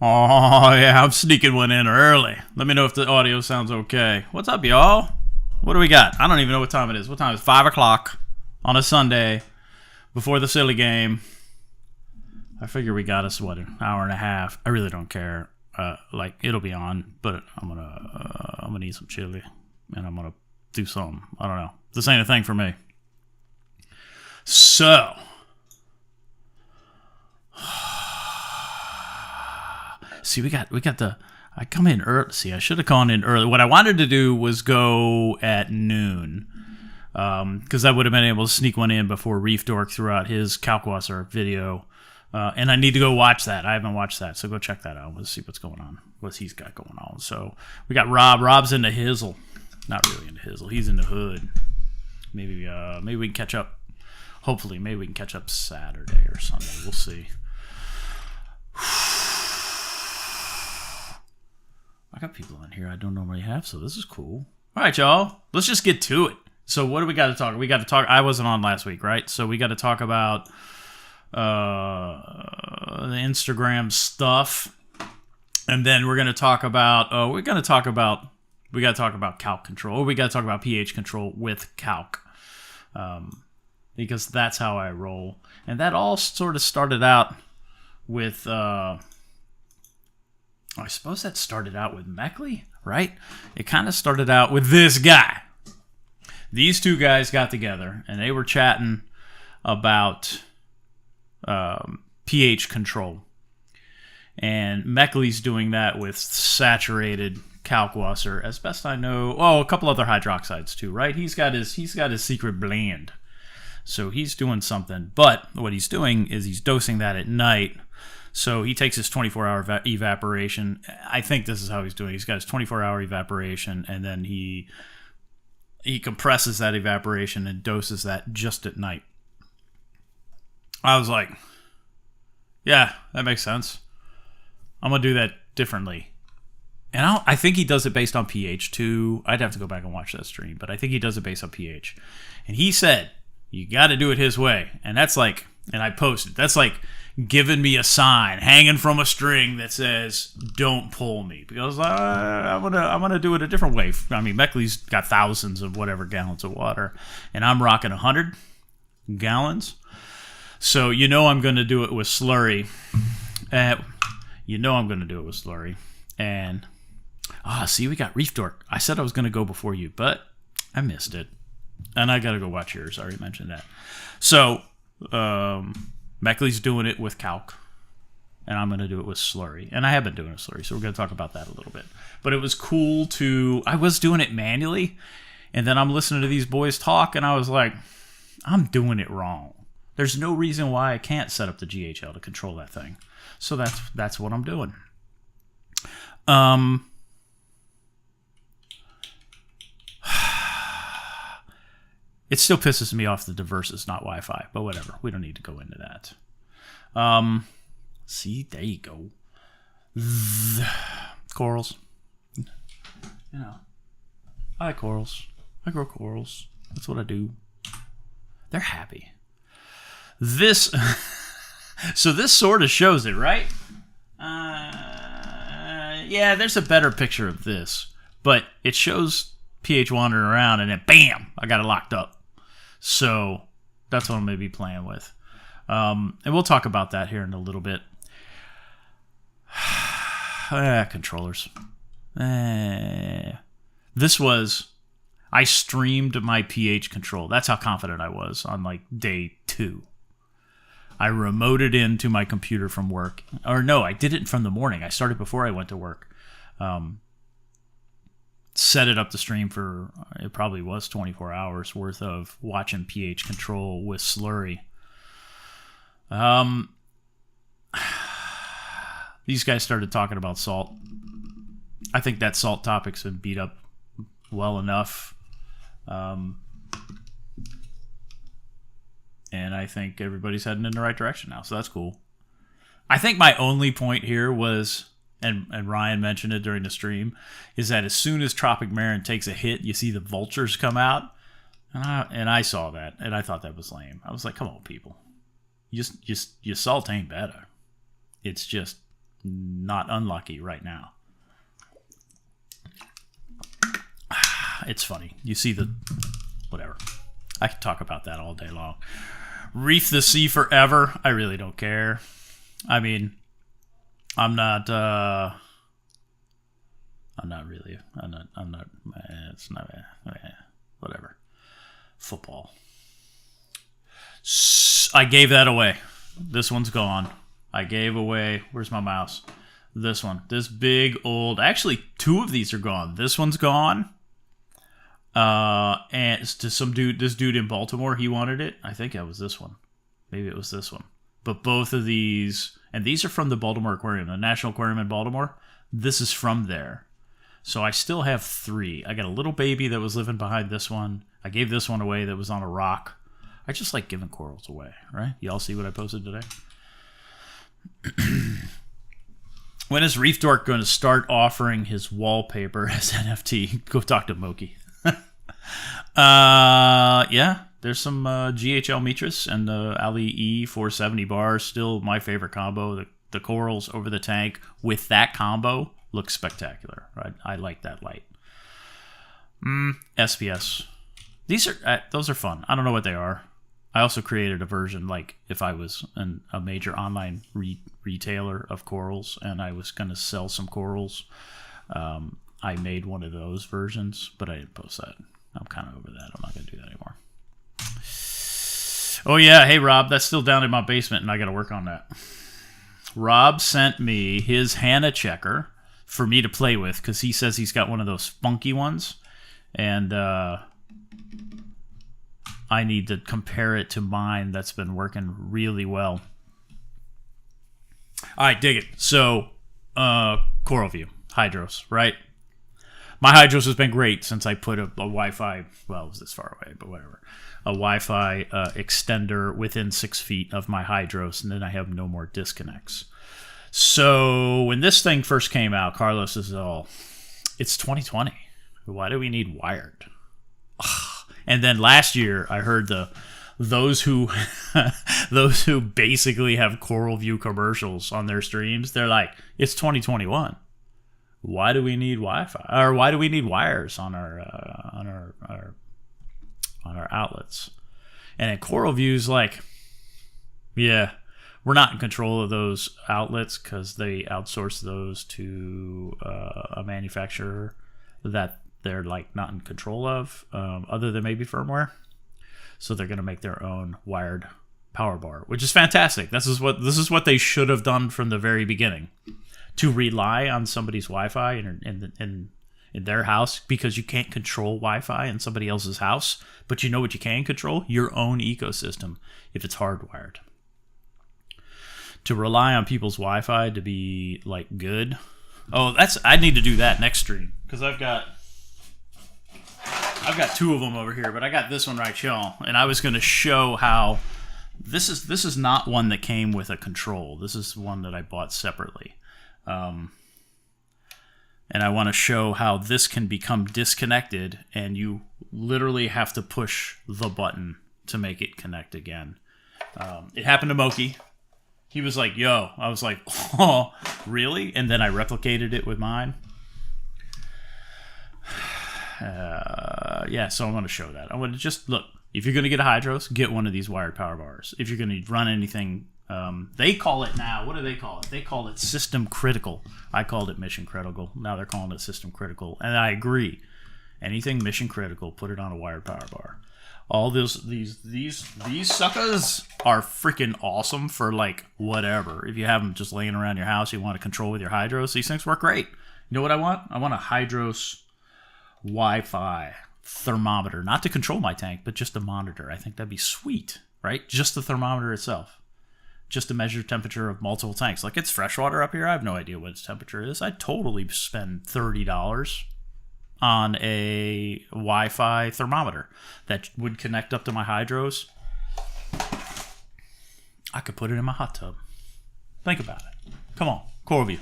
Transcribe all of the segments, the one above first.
Oh, yeah, I'm sneaking one in early. Let me know if the audio sounds okay. What's up, y'all? What do we got? I don't even know what time it is. What time is it? 5 o'clock on a Sunday before the silly game. I figure we got us, what, an hour and a half. I really don't care. like it'll be on, but I'm gonna eat some chili, and I'm gonna do something. I don't know. This ain't a thing for me. So, see, we got the. I come in early. See, I should have gone in early. What I wanted to do was go at noon, because I would have been able to sneak one in before Reef Dork threw out his Kalkwasser video. And I need to go watch that. I haven't watched that, so go check that out. Let's see what's going on. What he's got going on. So we got Rob. Rob's into Hizzle. Not really into Hizzle. He's into Hood. Maybe we can catch up. Hopefully, maybe we can catch up Saturday or Sunday. We'll see. I got people on here I don't normally have, so this is cool. All right, y'all. Let's just get to it. So what do we got to talk? We got to talk. I wasn't on last week, right? So we got to talk about the Instagram stuff, and then we're going to talk about. We got to talk about calc control. We got to talk about pH control with calc, because that's how I roll. And that all sort of started out with. I suppose that started out with Meckley, right? It kind of started out with this guy. These two guys got together, and they were chatting about pH control. And Meckley's doing that with saturated Kalkwasser, as best I know. Oh, a couple other hydroxides too, right? He's got his secret blend. So he's doing something. But what he's doing is he's dosing that at night. So he takes his 24-hour evaporation. I think this is how he's doing. He's got his 24-hour evaporation, and then he compresses that evaporation and doses that just at night. I was like, yeah, that makes sense. I'm going to do that differently. And I think he does it based on pH too. I'd have to go back and watch that stream, but I think he does it based on pH. And he said, you got to do it his way. And that's like, and I posted, that's like giving me a sign hanging from a string that says, don't pull me. Because I'm gonna do it a different way. I mean, Meckley's got thousands of whatever gallons of water, and I'm rocking 100 gallons. So I'm going to do it with slurry. And see, we got Reef Dork. I said I was going to go before you, but I missed it. And I got to go watch yours. I already mentioned that. So, Meckley's doing it with calc, and I'm going to do it with slurry. And I have been doing it with slurry, so we're going to talk about that a little bit. But it was cool I was doing it manually, and then I'm listening to these boys talk, and I was like, I'm doing it wrong. There's no reason why I can't set up the GHL to control that thing. So that's what I'm doing. It still pisses me off the diverse is not Wi-Fi, but whatever. We don't need to go into that. See, there you go. Corals. I like corals. I grow corals. That's what I do. They're happy. So this sort of shows it, right? Yeah, there's a better picture of this, but it shows pH wandering around, and then bam, I got it locked up. So that's what I'm going to be playing with. And we'll talk about that here in a little bit. Controllers. I streamed my pH control. That's how confident I was on like day 2. I remoted into my computer from work. Or no, I did it from the morning. I started before I went to work. Set it up the stream for, it probably was 24 hours worth of watching pH control with slurry. These guys started talking about salt. I think that salt topic's been beat up well enough. And I think everybody's heading in the right direction now, so that's cool. I think my only point here was, and Ryan mentioned it during the stream, is that as soon as Tropic Marin takes a hit, you see the vultures come out. And I saw that, and I thought that was lame. I was like, come on, people. Your salt ain't better. It's just not unlucky right now. It's funny. You see the... whatever. I could talk about that all day long. Reef the sea forever. I really don't care. I mean, I'm not I'm not really. I'm not. It's not. Whatever. Football. I gave that away. This one's gone. I gave away. Where's my mouse? This one. This big old. Actually, two of these are gone. This one's gone. And to some dude. This dude in Baltimore. He wanted it. I think it was this one. Maybe it was this one. But both of these, and these are from the Baltimore Aquarium, the National Aquarium in Baltimore. This is from there. So I still have three. I got a little baby that was living behind this one. I gave this one away that was on a rock. I just like giving corals away, right? Y'all see what I posted today? When is Reef Dork going to start offering his wallpaper as NFT? Go talk to Moki. Yeah, there's some GHL Mitras and the Ali E470 bars. Still my favorite combo. The corals over the tank with that combo looks spectacular. Right? I like that light. SPS. Those are fun. I don't know what they are. I also created a version like if I was a major online retailer of corals and I was going to sell some corals. I made one of those versions, but I didn't post that. I'm kind of over that. I'm not going to do that anymore. Oh, yeah. Hey, Rob, that's still down in my basement, and I got to work on that. Rob sent me his Hannah checker for me to play with because he says he's got one of those funky ones, and I need to compare it to mine that's been working really well. All right, dig it. So, Coral View, Hydros, right? My Hydros has been great since I put a Wi-Fi, well, it was this far away, but whatever, a Wi-Fi extender within 6 feet of my Hydros, and then I have no more disconnects. So when this thing first came out, Carlos is all, it's 2020. Why do we need wired? And then last year, I heard those who basically have Coral View commercials on their streams. They're like, it's 2021. Why do we need Wi-Fi? Or why do we need wires on our outlets? And at Coral View's like, yeah, we're not in control of those outlets because they outsource those to a manufacturer that they're like not in control of, other than maybe firmware. So they're going to make their own wired power bar, which is fantastic. This is what they should have done from the very beginning. To rely on somebody's Wi-Fi in their house because you can't control Wi-Fi in somebody else's house, but you know what you can control? Your own ecosystem if it's hardwired. To rely on people's Wi-Fi to be like good. Oh, I need to do that next stream because I've got two of them over here, but I got this one right here, and I was going to show how this is not one that came with a control. This is one that I bought separately. And I want to show how this can become disconnected and you literally have to push the button to make it connect again. It happened to Moki. He was like, yo. I was like, oh, really? And then I replicated it with mine. Yeah, so I'm going to show that. I want to just, look, if you're going to get a Hydros, get one of these wired power bars. If you're going to run anything... they call it now, what do they call it? They call it system critical. I called it mission critical. Now they're calling it system critical. And I agree. Anything mission critical, put it on a wired power bar. All these suckers are freaking awesome for like whatever. If you have them just laying around your house, you want to control with your Hydros, these things work great. You know what I want? I want a Hydros Wi-Fi thermometer. Not to control my tank, but just to monitor. I think that'd be sweet, right? Just the thermometer itself. Just to measure temperature of multiple tanks. Like, it's freshwater up here. I have no idea what its temperature is. I'd totally spend $30 on a Wi-Fi thermometer that would connect up to my Hydros. I could put it in my hot tub. Think about it. Come on, Corview.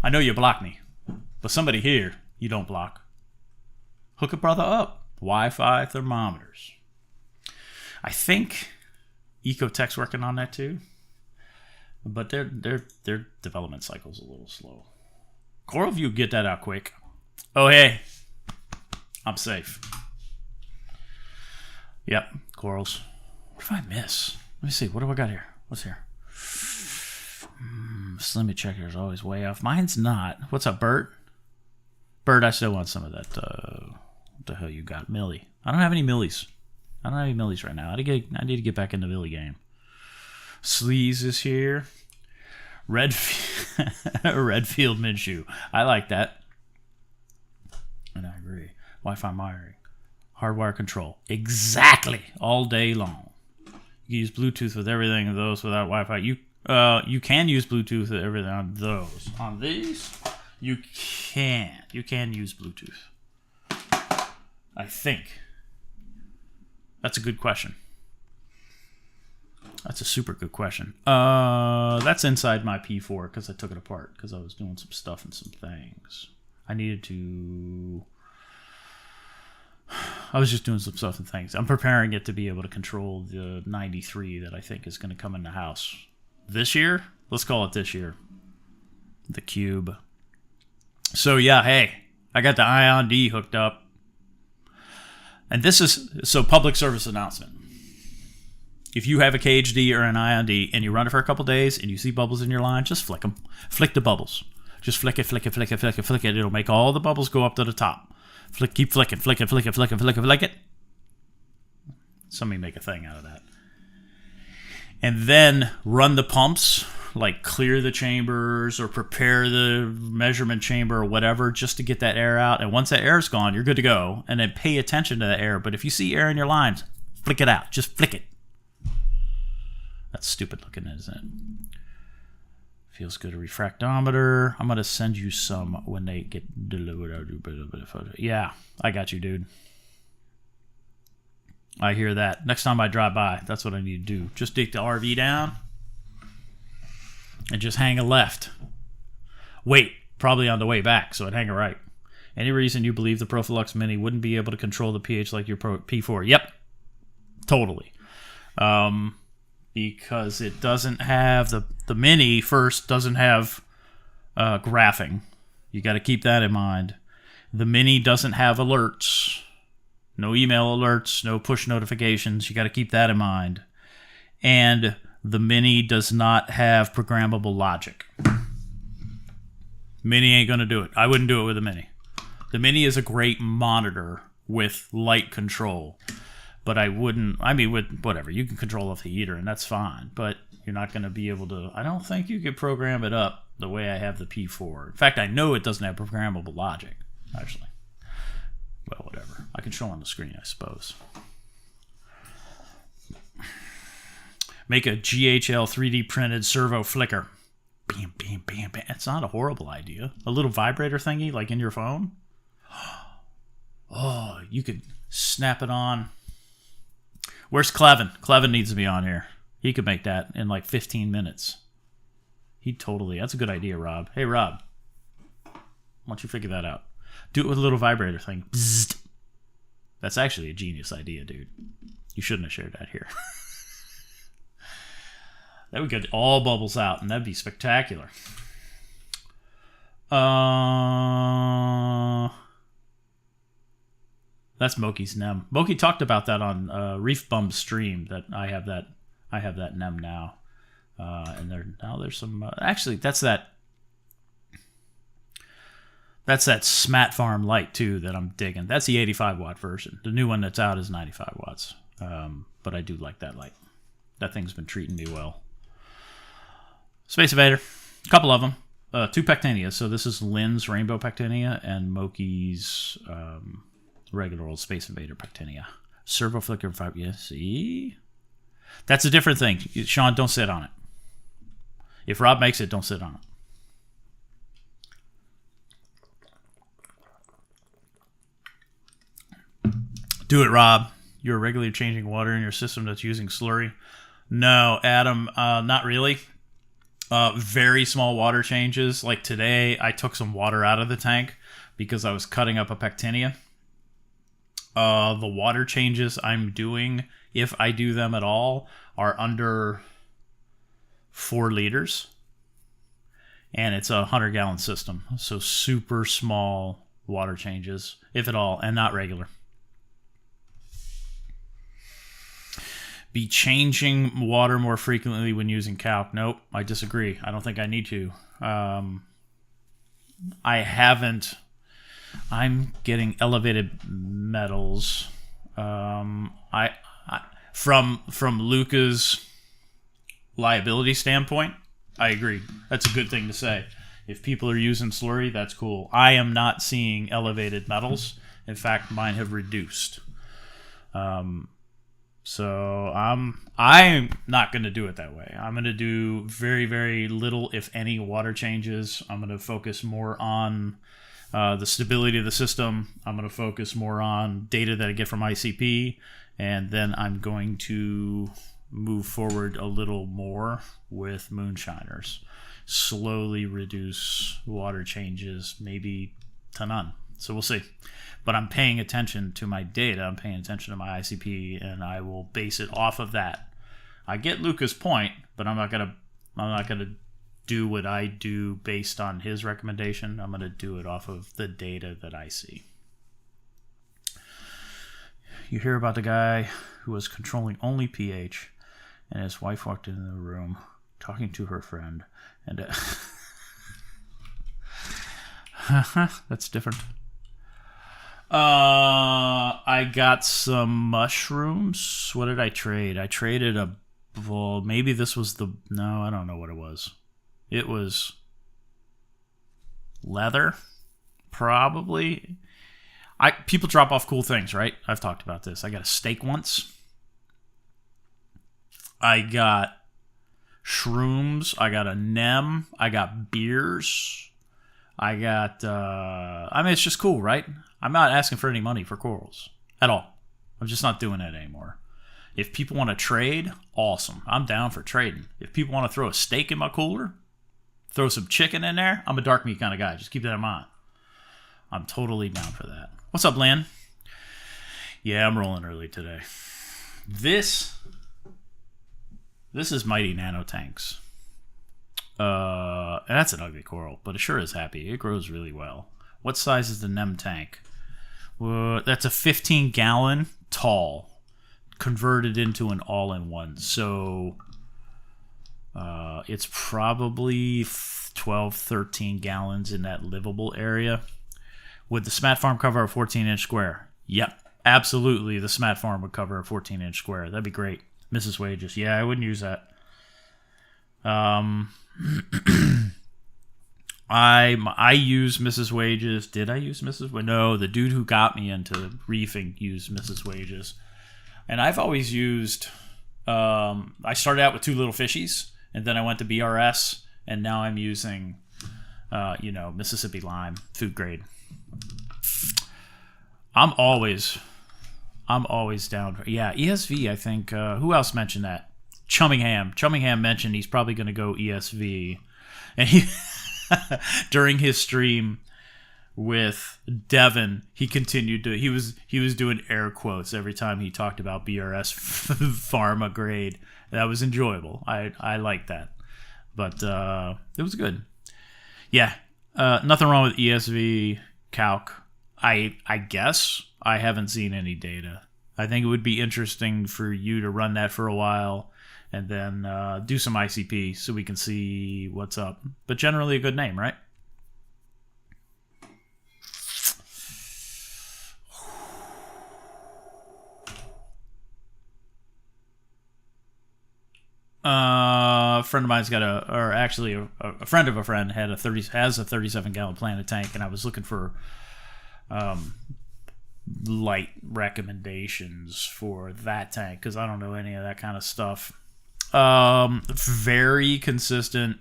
I know you block me, but somebody here you don't block. Hook a brother up. Wi-Fi thermometers. I think Ecotech's working on that too. But their development cycle's a little slow. Coral View, get that out quick. Oh, hey. I'm safe. Yep, corals. What did I miss? Let me see. What do I got here? What's here? Slimmy checker is always way off. Mine's not. What's up, Bert? Bird, I still want some of that. What the hell you got? Millie. I don't have any Millies. I don't have any Millies right now. I need to get back in the Millie game. Sleaze is here. Redfield Minshew. I like that. And I agree. Wi-Fi wiring. Hardwire control. Exactly. All day long. You can use Bluetooth with everything of those without Wi-Fi. You can use Bluetooth with everything on those. On these, you can't. You can use Bluetooth. I think. That's a good question. That's a super good question. That's inside my P4 because I took it apart because I was doing some stuff and some things. I was just doing some stuff and things. I'm preparing it to be able to control the 93 that I think is going to come in the house this year. Let's call it this year. The Cube. So yeah, hey, I got the Ion D hooked up. And this is, so public service announcement. If you have a KHD or an Ion D and you run it for a couple days and you see bubbles in your line, just flick them. Flick the bubbles. Just flick it, flick it, flick it, flick it, flick it. It'll make all the bubbles go up to the top. Keep flicking, flick it, flick it, flick it, flick it, flick it. Somebody make a thing out of that. And then run the pumps, like clear the chambers or prepare the measurement chamber or whatever just to get that air out. And once that air's gone, you're good to go. And then pay attention to the air. But if you see air in your lines, flick it out. Just flick it. That's stupid looking, isn't it? Feels good. A refractometer. I'm going to send you some when they get delivered. Yeah, I got you, dude. I hear that. Next time I drive by, that's what I need to do. Just take the RV down and just hang a left. Wait, probably on the way back, so I'd hang a right. Any reason you believe the Profilux Mini wouldn't be able to control the pH like your P4? Yep, totally. Because it doesn't have, the Mini first doesn't have graphing. You got to keep that in mind. The Mini doesn't have alerts. No email alerts, no push notifications. You got to keep that in mind. And the Mini does not have programmable logic. Mini ain't going to do it. I wouldn't do it with a Mini. The Mini is a great monitor with light control. But I wouldn't, I mean, with whatever. You can control off the heater, and that's fine. But you're not going to be able to, I don't think you could program it up the way I have the P4. In fact, I know it doesn't have programmable logic, actually. Well, whatever. I can show on the screen, I suppose. Make a GHL 3D printed servo flicker. Bam, bam, bam, bam. It's not a horrible idea. A little vibrator thingy, like in your phone. Oh, you could snap it on. Where's Clevin? Clevin needs to be on here. He could make that in like 15 minutes. That's a good idea, Rob. Hey, Rob. Why don't you figure that out? Do it with a little vibrator thing. Bzzzt. That's actually a genius idea, dude. You shouldn't have shared that here. That would get all bubbles out, and that'd be spectacular. That's Moki's NEM. Moki talked about that on Reef Bum's stream. That I have that NEM now, and there's some. Actually, that's that Smat Farm Lite too that I'm digging. That's the 85 watt version. The new one that's out is 95 watts. But I do like that light. That thing's been treating me well. Space Invader, a couple of them. 2 Pectinias. So this is Lynn's Rainbow Pectinia and Moki's regular old Space Invader Pectinia. Servo flicker 5. Yeah, see? That's a different thing. Sean, don't sit on it. If Rob makes it, don't sit on it. Do it, Rob. You're regularly changing water in your system that's using slurry. No, Adam, not really. Very small water changes. Like today, I took some water out of the tank because I was cutting up a Pectinia. The water changes I'm doing, if I do them at all, are under 4 liters. And it's a 100-gallon system. So super small water changes, if at all, and not regular. Be changing water more frequently when using calc. Nope, I disagree. I don't think I need to. I haven't. I'm getting elevated metals. I from Luca's liability standpoint, I agree. That's a good thing to say. If people are using slurry, that's cool. I am not seeing elevated metals. In fact, mine have reduced. So I'm not going to do it that way. I'm going to do very, very little, if any, water changes. I'm going to focus more on the stability of the system. I'm going to focus more on data that I get from ICP, and then I'm going to move forward a little more with moonshiners. Slowly reduce water changes, maybe to none. So we'll see. But I'm paying attention to my data. I'm paying attention to my ICP, and I will base it off of that. I get Luca's point, but I'm not gonna do what I do based on his recommendation. I'm gonna do it off of the data that I see. You hear about the guy who was controlling only pH, and his wife walked into the room talking to her friend, and that's different. I got some mushrooms. What did I trade? I traded maybe this was no, I don't know what it was. It was leather, probably. People drop off cool things, right? I've talked about this. I got a steak once. I got shrooms. I got a NEM. I got beers. I got, it's just cool, right? I'm not asking for any money for corals at all. I'm just not doing that anymore. If people want to trade, awesome. I'm down for trading. If people want to throw a steak in my cooler, throw some chicken in there, I'm a dark meat kind of guy. Just keep that in mind. I'm totally down for that. What's up, Lynn? Yeah, I'm rolling early today. This is Mighty Nano Tanks. That's an ugly coral, but it sure is happy. It grows really well. What size is the NEM tank? That's a 15-gallon tall, converted into an all-in-one. So it's probably 12, 13 gallons in that livable area. Would the Smat Farm cover a 14-inch square? Yep, absolutely. The Smat Farm would cover a 14-inch square. That'd be great. Mrs. Wages. Yeah, I wouldn't use that. I use Mrs. Wages. Did I use Mrs. Wages? No, the dude who got me into reefing used Mrs. Wages. And I've always used, I started out with 2 little fishies, and then I went to BRS, and now I'm using, Mississippi Lime, food grade. I'm always down for, ESV, I think. Who else mentioned that? Chummingham. Chummingham mentioned he's probably going to go ESV. And he... during his stream with Devin, he continued to he was doing air quotes every time he talked about BRS pharma grade. That was enjoyable. I liked that, but it was good. Yeah, nothing wrong with ESV calc. I guess I haven't seen any data. I think it would be interesting for you to run that for a while, and then do some ICP so we can see what's up. But generally a good name, right? A friend of mine's got a friend of a friend has a 37-gallon Planet tank, and I was looking for light recommendations for that tank because I don't know any of that kind of stuff. Very consistent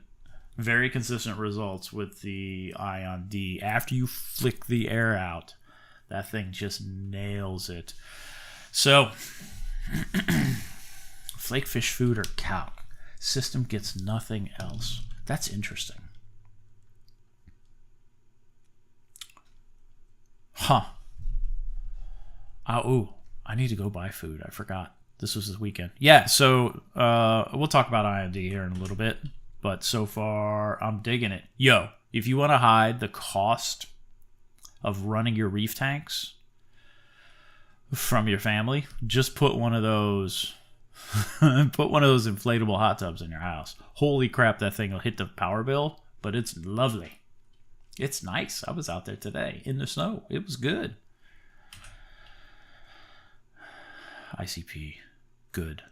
results with the Ion D. After you flick the air out, that thing just nails it. So, flakefish food or calc. System gets nothing else. That's interesting. Huh. I need to go buy food. I forgot. This was this weekend. Yeah, so we'll talk about IMD here in a little bit. But so far, I'm digging it. Yo, if you want to hide the cost of running your reef tanks from your family, just put one of those inflatable hot tubs in your house. Holy crap, that thing will hit the power bill, but it's lovely. It's nice. I was out there today in the snow. It was good. ICP, good.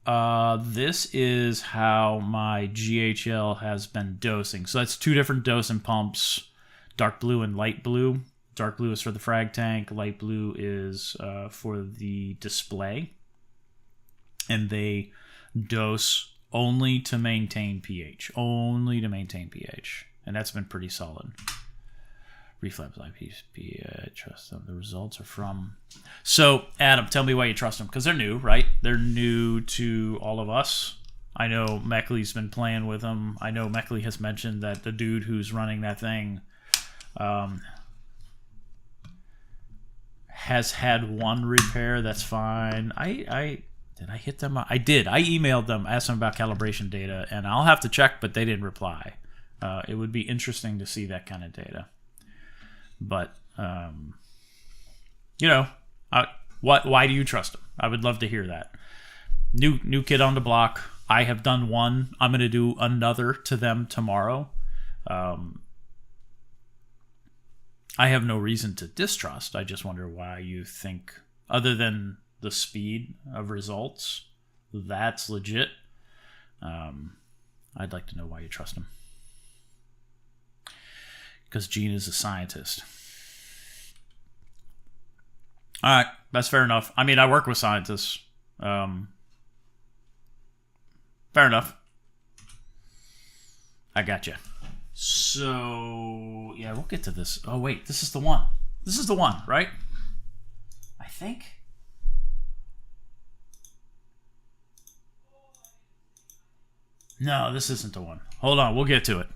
This is how my GHL has been dosing. So that's two different dosing pumps, dark blue and light blue. Dark blue is for the frag tank. Light blue is for the display. And they dose only to maintain pH. Only to maintain pH. And that's been pretty solid. Reflex IPP, I trust them. The results are from... So, Adam, tell me why you trust them. Because they're new, right? They're new to all of us. I know Meckley's been playing with them. I know Meckley has mentioned that the dude who's running that thing has had one repair. That's fine. Did I hit them? I did. I emailed them, asked them about calibration data, and I'll have to check, but they didn't reply. It would be interesting to see that kind of data. But, you know, why do you trust them? I would love to hear that. New kid on the block. I have done one. I'm going to do another to them tomorrow. I have no reason to distrust. I just wonder why you think, other than the speed of results, that's legit. I'd like to know why you trust them. Because Gene is a scientist. All right, that's fair enough. I mean, I work with scientists. Fair enough. I gotcha. So, yeah, we'll get to this. Oh, wait, this is the one. This is the one, right? I think. No, this isn't the one. Hold on, we'll get to it.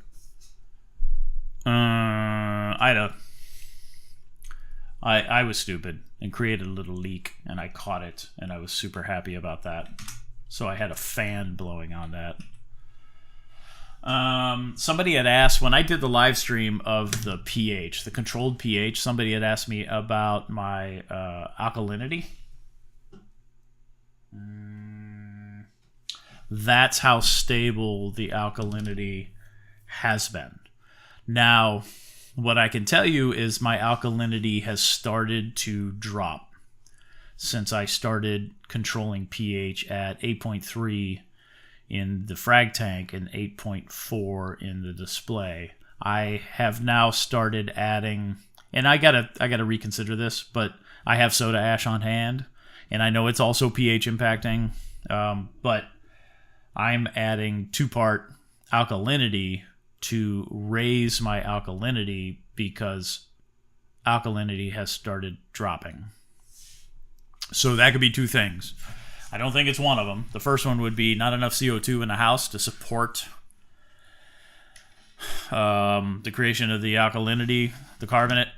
I was stupid and created a little leak, and I caught it, and I was super happy about that. So I had a fan blowing on that. Somebody had asked, when I did the live stream of the pH, the controlled pH, somebody had asked me about my alkalinity. That's how stable the alkalinity has been. Now, what I can tell you is my alkalinity has started to drop since I started controlling pH at 8.3 in the frag tank and 8.4 in the display. I have now started adding, and I gotta reconsider this, but I have soda ash on hand, and I know it's also pH impacting, but I'm adding 2-part alkalinity to raise my alkalinity because alkalinity has started dropping. So that could be two things. I don't think it's one of them. The first one would be not enough CO2 in the house to support the creation of the alkalinity, the carbonate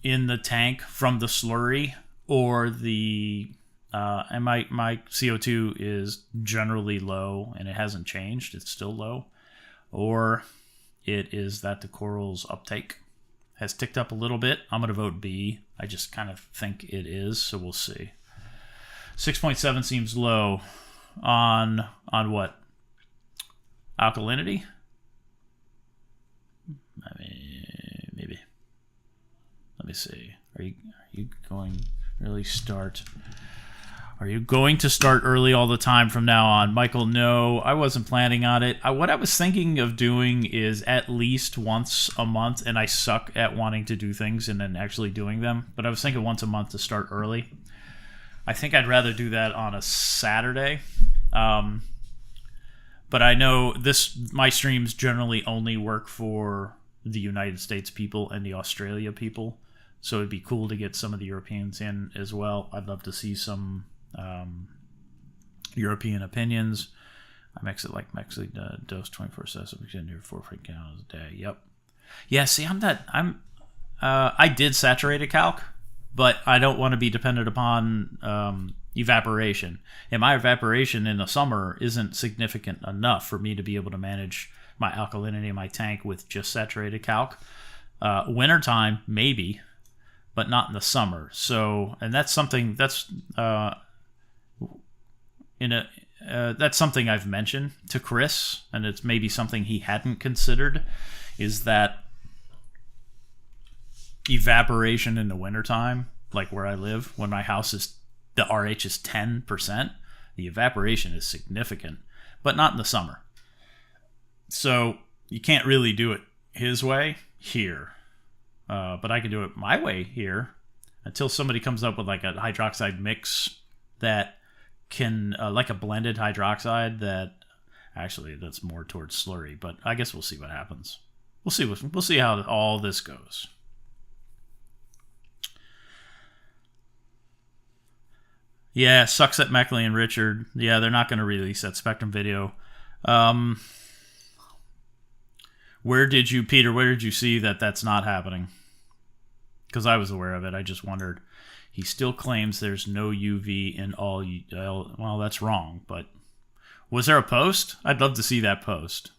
in the tank from the slurry, or the and my CO2 is generally low and it hasn't changed. It's still low. Or it is that the coral's uptake has ticked up a little bit. I'm going to vote B. I just kind of think it is, so we'll see. 6.7 seems low on what? Alkalinity? I mean, maybe. Let me see. Are you going to really start? Are you going to start early all the time from now on? Michael, no, I wasn't planning on it. What I was thinking of doing is at least once a month, and I suck at wanting to do things and then actually doing them, but I was thinking once a month to start early. I think I'd rather do that on a Saturday. But I know my streams generally only work for the United States people and the Australia people, so it'd be cool to get some of the Europeans in as well. I'd love to see some European opinions. I mix it like Mexley dose 24/7. We can do 4 gallons a day. Yep. Yeah. See, I did saturated calc, but I don't want to be dependent upon evaporation. And my evaporation in the summer isn't significant enough for me to be able to manage my alkalinity in my tank with just saturated calc. Wintertime, maybe, but not in the summer. So, and that's something that's that's something I've mentioned to Chris, and it's maybe something he hadn't considered, is that evaporation in the wintertime, like where I live, when my house is, the RH is 10%, the evaporation is significant, but not in the summer. So you can't really do it his way here. But I can do it my way here until somebody comes up with like a hydroxide mix that can, like a blended hydroxide that, actually that's more towards slurry, but I guess we'll see what happens. We'll see how all this goes. Yeah, sucks at Meckley and Richard. Yeah, they're not going to release that Spectrum video. Where did you see that that's not happening? Because I was aware of it. I just wondered. He still claims there's no UV in all. Well, that's wrong. But was there a post? I'd love to see that post.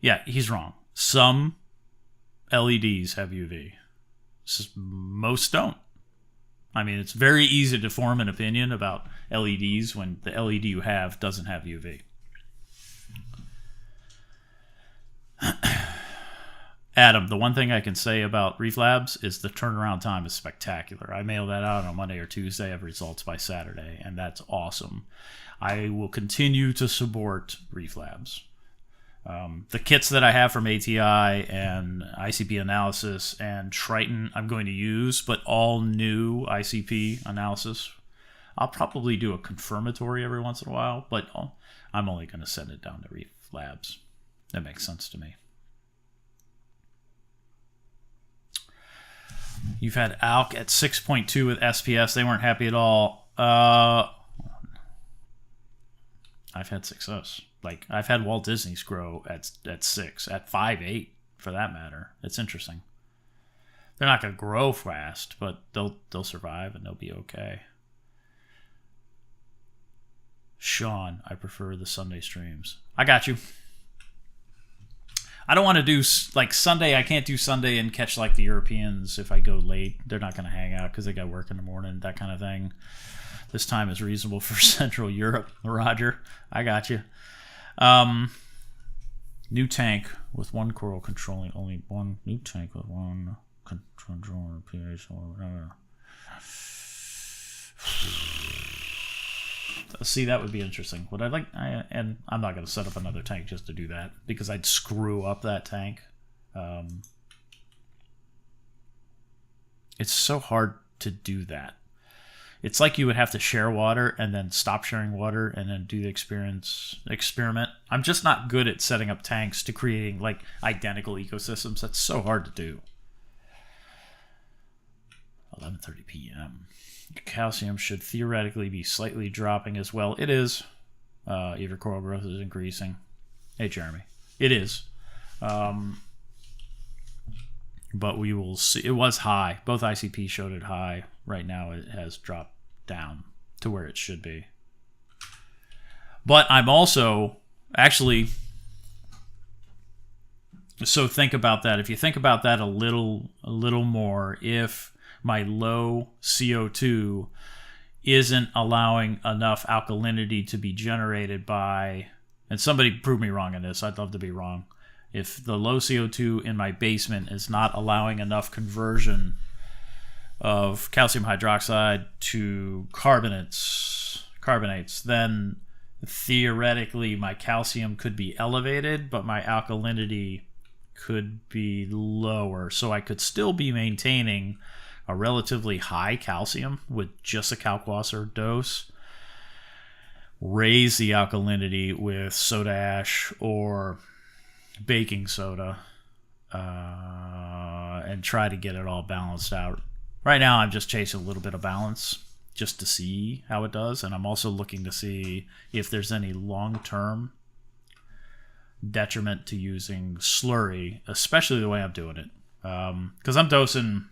Yeah, he's wrong. Some LEDs have UV. Most don't. I mean, it's very easy to form an opinion about LEDs when the LED you have doesn't have UV. Adam, the one thing I can say about Reef Labs is the turnaround time is spectacular. I mail that out on Monday or Tuesday. I have results by Saturday, and that's awesome. I will continue to support Reef Labs. The kits that I have from ATI and ICP Analysis and Triton I'm going to use, but all new ICP Analysis. I'll probably do a confirmatory every once in a while, but I'm only going to send it down to Reef Labs. That makes sense to me. You've had ALK at 6.2 with SPS. They weren't happy at all. I've had 6.0s. Like, I've had Walt Disney's grow at 6, at 5.8 for that matter. It's interesting. They're not going to grow fast, but they'll survive and they'll be okay. Sean, I prefer the Sunday streams. I got you. I don't want to do, like, Sunday. I can't do Sunday and catch, like, the Europeans if I go late. They're not going to hang out because they got work in the morning, that kind of thing. This time is reasonable for Central Europe. Roger, I got you. New tank with one coral controlling only one. New tank with one controller pH. See, that would be interesting. Would I like? And I'm not going to set up another tank just to do that because I'd screw up that tank. It's so hard to do that. It's like you would have to share water and then stop sharing water and then do the experiment. I'm just not good at setting up tanks to creating like identical ecosystems. That's so hard to do. 11:30 p.m. Calcium should theoretically be slightly dropping as well. It is. If your coral growth is increasing. Hey, Jeremy. It is. But we will see. It was high. Both ICP showed it high. Right now it has dropped down to where it should be. But I'm also actually, so think about that. If you think about that a little more, if my low CO2 isn't allowing enough alkalinity to be generated by, and somebody prove me wrong in this, I'd love to be wrong. If the low CO2 in my basement is not allowing enough conversion of calcium hydroxide to carbonates, then theoretically my calcium could be elevated, but my alkalinity could be lower. So I could still be maintaining a relatively high calcium with just a kalkwasser dose, raise the alkalinity with soda ash or baking soda, and try to get it all balanced out. Right now I'm just chasing a little bit of balance just to see how it does, and I'm also looking to see if there's any long-term detriment to using slurry, especially the way I'm doing it, because I'm dosing,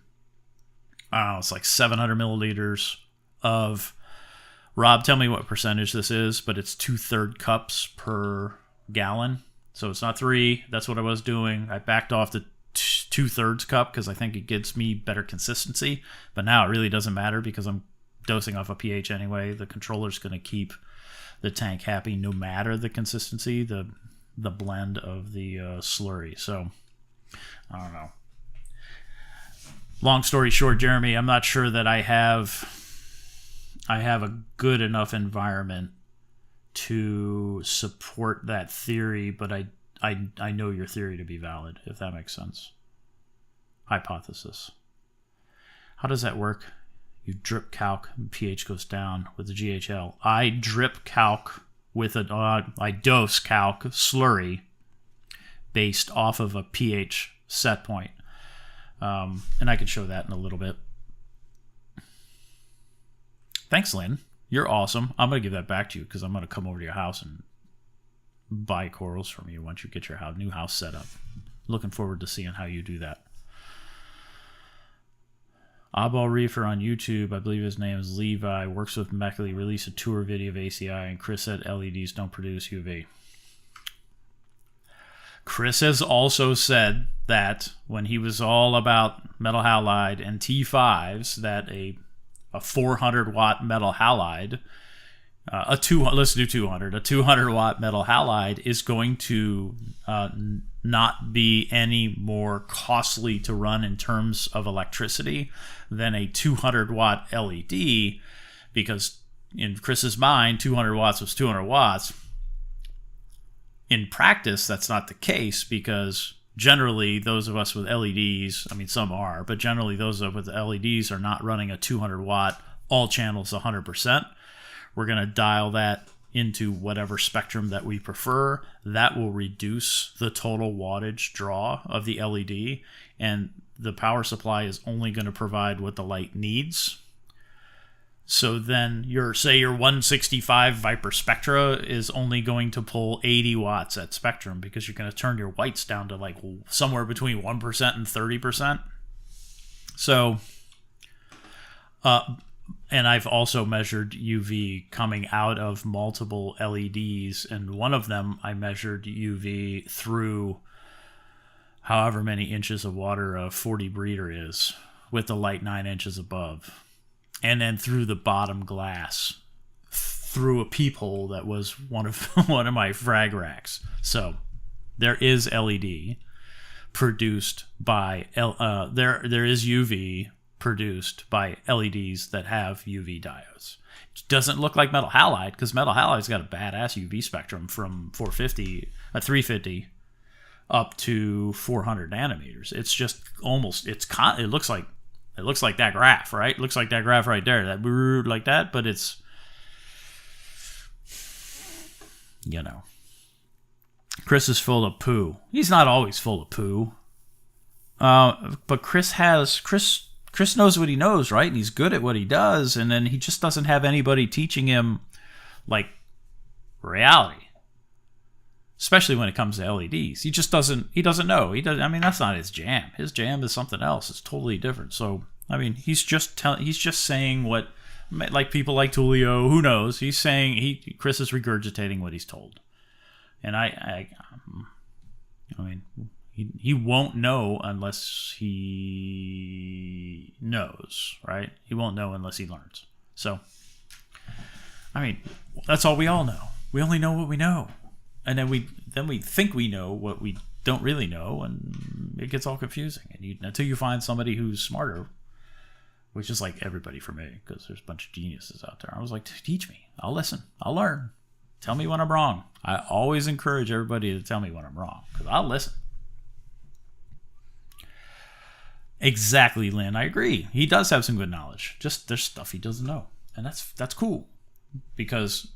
I don't know, it's like 700 milliliters of, Rob, tell me what percentage this is, but it's 2/3 cups per gallon. So it's not 3. That's what I was doing. I backed off the 2/3 cup because I think it gives me better consistency. But now it really doesn't matter because I'm dosing off a pH anyway. The controller's going to keep the tank happy no matter the consistency, the blend of the slurry. So I don't know. long story short, Jeremy, I'm not sure that I have a good enough environment to support that theory, but I know your theory to be valid, if that makes sense. Hypothesis. How does that work? You drip calc, pH goes down with the GHL. I drip calc with I dose calc slurry based off of a pH set point. And I can show that in a little bit. Thanks, Lynn. You're awesome. I'm going to give that back to you because I'm going to come over to your house and buy corals from you once you get your new house set up. Looking forward to seeing how you do that. Oddball Reefer on YouTube, I believe his name is Levi, works with Meckley, released a tour video of ACI, and Chris said LEDs don't produce UV. Chris has also said that when he was all about metal halide and T5s, that a 400 watt metal halide, let's do 200. A 200 watt metal halide is going to not be any more costly to run in terms of electricity than a 200 watt LED, because in Chris's mind, 200 watts was 200 watts. In practice, that's not the case, because generally those of us with LEDs, I mean some are, but generally those with LEDs are not running a 200 watt all channels 100%. We're going to dial that into whatever spectrum that we prefer. That will reduce the total wattage draw of the LED, and the power supply is only going to provide what the light needs. So then your 165 Viper Spectra is only going to pull 80 watts at spectrum, because you're going to turn your whites down to like somewhere between 1% and 30%. So, and I've also measured UV coming out of multiple LEDs, and one of them I measured UV through however many inches of water a 40 breeder is, with the light 9 inches above, and then through the bottom glass through a peephole that was one of my frag racks. So there is LED produced by there is UV produced by LEDs that have UV diodes. It doesn't look like metal halide, because metal halide's got a badass UV spectrum from 350 up to 400 nanometers. It's just almost, it looks like that graph, right? It looks like that graph right there, that like that, but it's, Chris is full of poo. He's not always full of poo. But Chris knows what he knows, right? And he's good at what he does, and then he just doesn't have anybody teaching him like reality. Especially when it comes to LEDs. He doesn't know. I mean, that's not his jam. His jam is something else. It's totally different. So, I mean, he's just saying what, like people like Tulio, who knows? He's saying, Chris is regurgitating what he's told. And I mean, he won't know unless he knows, right? He won't know unless he learns. So, I mean, that's all we all know. We only know what we know. And then we think we know what we don't really know, and it gets all confusing. And until you find somebody who's smarter, which is like everybody for me, because there's a bunch of geniuses out there. I was like, teach me. I'll listen. I'll learn. Tell me when I'm wrong. I always encourage everybody to tell me when I'm wrong, because I'll listen. Exactly, Lynn. I agree. He does have some good knowledge. Just there's stuff he doesn't know, and that's cool, because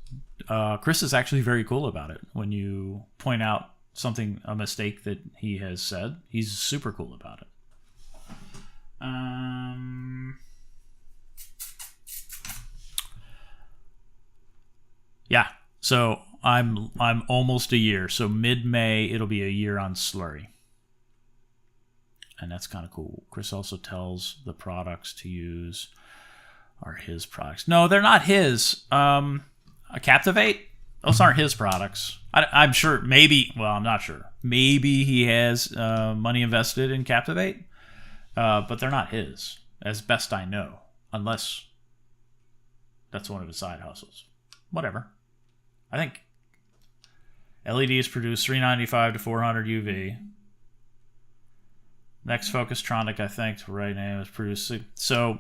Chris is actually very cool about it. When you point out a mistake that he has said, he's super cool about it. Yeah. So I'm almost a year. So mid-May it'll be a year on slurry. And that's kind of cool. Chris also tells the products to use are his products. No, they're not his. Captivate? Those aren't his products. I'm sure, I'm not sure. Maybe he has money invested in Captivate, but they're not his, as best I know, unless that's one of his side hustles. Whatever. I think LEDs produce 395 to 400 UV. Next Focustronic, I think, right now is producing. So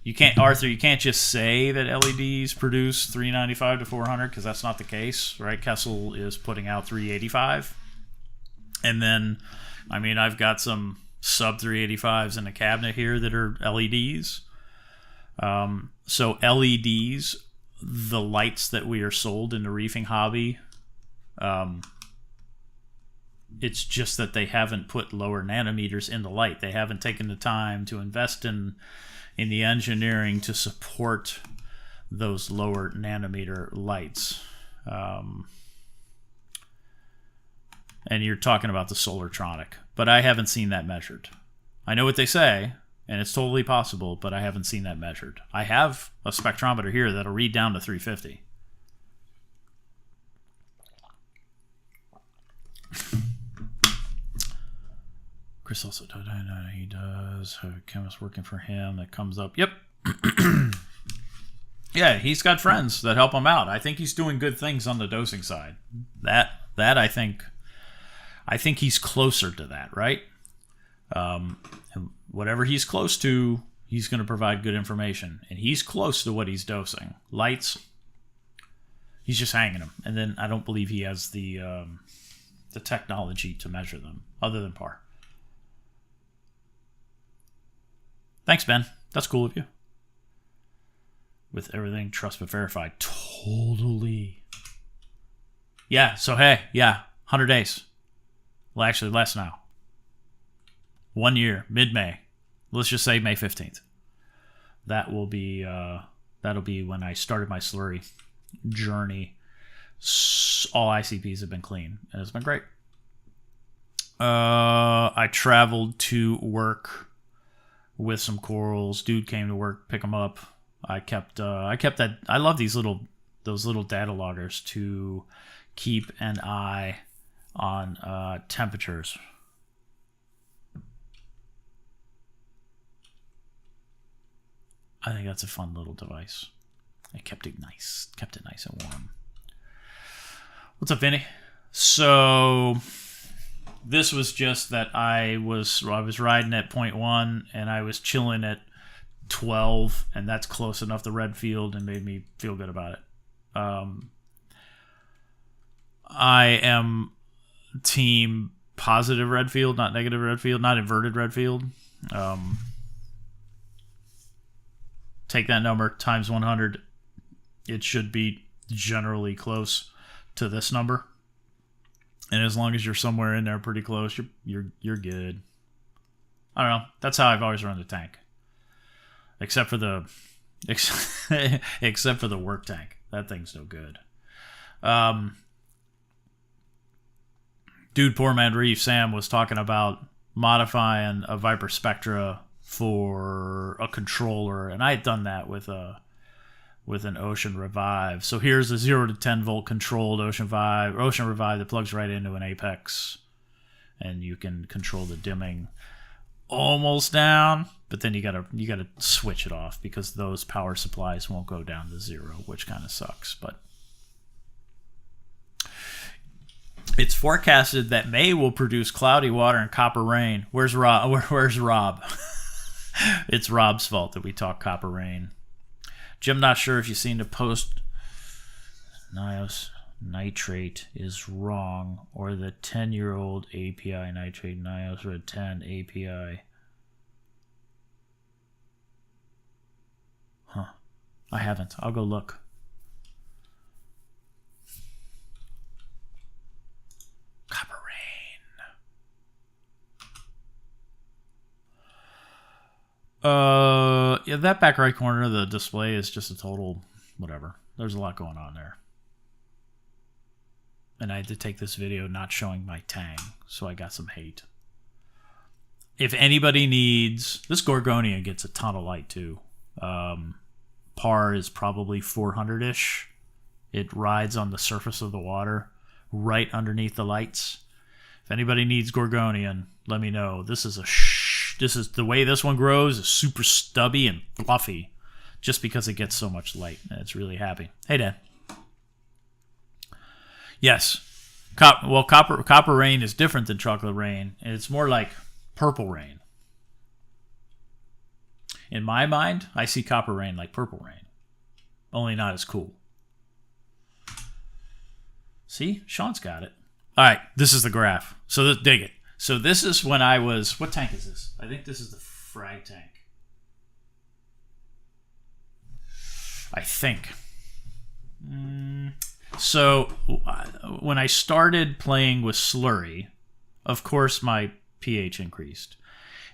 you can't, Arthur, you can't just say that LEDs produce 395 to 400 because that's not the case, right? Kessel is putting out 385. And then, I mean, I've got some sub 385s in the cabinet here that are LEDs. So LEDs, the lights that we are sold in the reefing hobby, it's just that they haven't put lower nanometers in the light. They haven't taken the time to invest in the engineering to support those lower nanometer lights. And you're talking about the Solartronic, but I haven't seen that measured. I know what they say, and it's totally possible, but I haven't seen that measured. I have a spectrometer here that'll read down to 350. Chris also told he does have a chemist working for him that comes up. Yep. Yeah, he's got friends that help him out. I think he's doing good things on the dosing side. That I think he's closer to that, right? And whatever he's close to, he's going to provide good information. And he's close to what he's dosing. Lights, he's just hanging them. And then I don't believe he has the technology to measure them, other than par. Thanks, Ben. That's cool of you. With everything trust but verified. Totally. Yeah, so hey, 100 days. Well, actually, less now. 1 year, mid-May. Let's just say May 15th. That'll be when I started my slurry journey. All ICPs have been clean, and it's been great. I traveled to work with some corals. Dude came to work, pick them up. I kept that. I love those little data loggers to keep an eye on temperatures. I think that's a fun little device. I kept it nice and warm. What's up, Vinny? So this was just that I was riding at 0.1 and I was chilling at 12, and that's close enough to red field and made me feel good about it. I am team positive red field, not negative red field, not inverted red field. Take that number times 100. It should be generally close to this number. And as long as you're somewhere in there pretty close, you're good. I don't know. That's how I've always run the tank. Except for the work tank. That thing's no good. Dude, Poor Man Reef, Sam was talking about modifying a Viper Spectra for a controller, and I had done that with an Ocean Revive. So here's a 0 to 10 volt controlled Ocean Revive that plugs right into an Apex, and you can control the dimming almost down, but then you gotta switch it off because those power supplies won't go down to 0, which kind of sucks. But it's forecasted that May will produce cloudy water and copper rain. Where's Rob? Where's Rob? It's Rob's fault that we talk copper rain. Jim, not sure if you've seen the post. Nios nitrate is wrong, or the 10-year-old API nitrate Nios Red 10 API. Huh. I haven't. I'll go look. Copper rain. Yeah, that back right corner of the display is just a total whatever. There's a lot going on there. And I had to take this video not showing my tang, so I got some hate. If anybody needs... This Gorgonia gets a ton of light, too. Par is probably 400-ish. It rides on the surface of the water, right underneath the lights. If anybody needs Gorgonian, let me know. This is the way this one grows is super stubby and fluffy, just because it gets so much light, and it's really happy. Hey, Dad. Yes. Copper rain is different than chocolate rain, and it's more like purple rain. In my mind, I see copper rain like purple rain, only not as cool. See, Sean's got it. All right, this is the graph. So dig it. So this is when I was, what tank is this? I think this is the frag tank. I think. So when I started playing with slurry, of course my pH increased.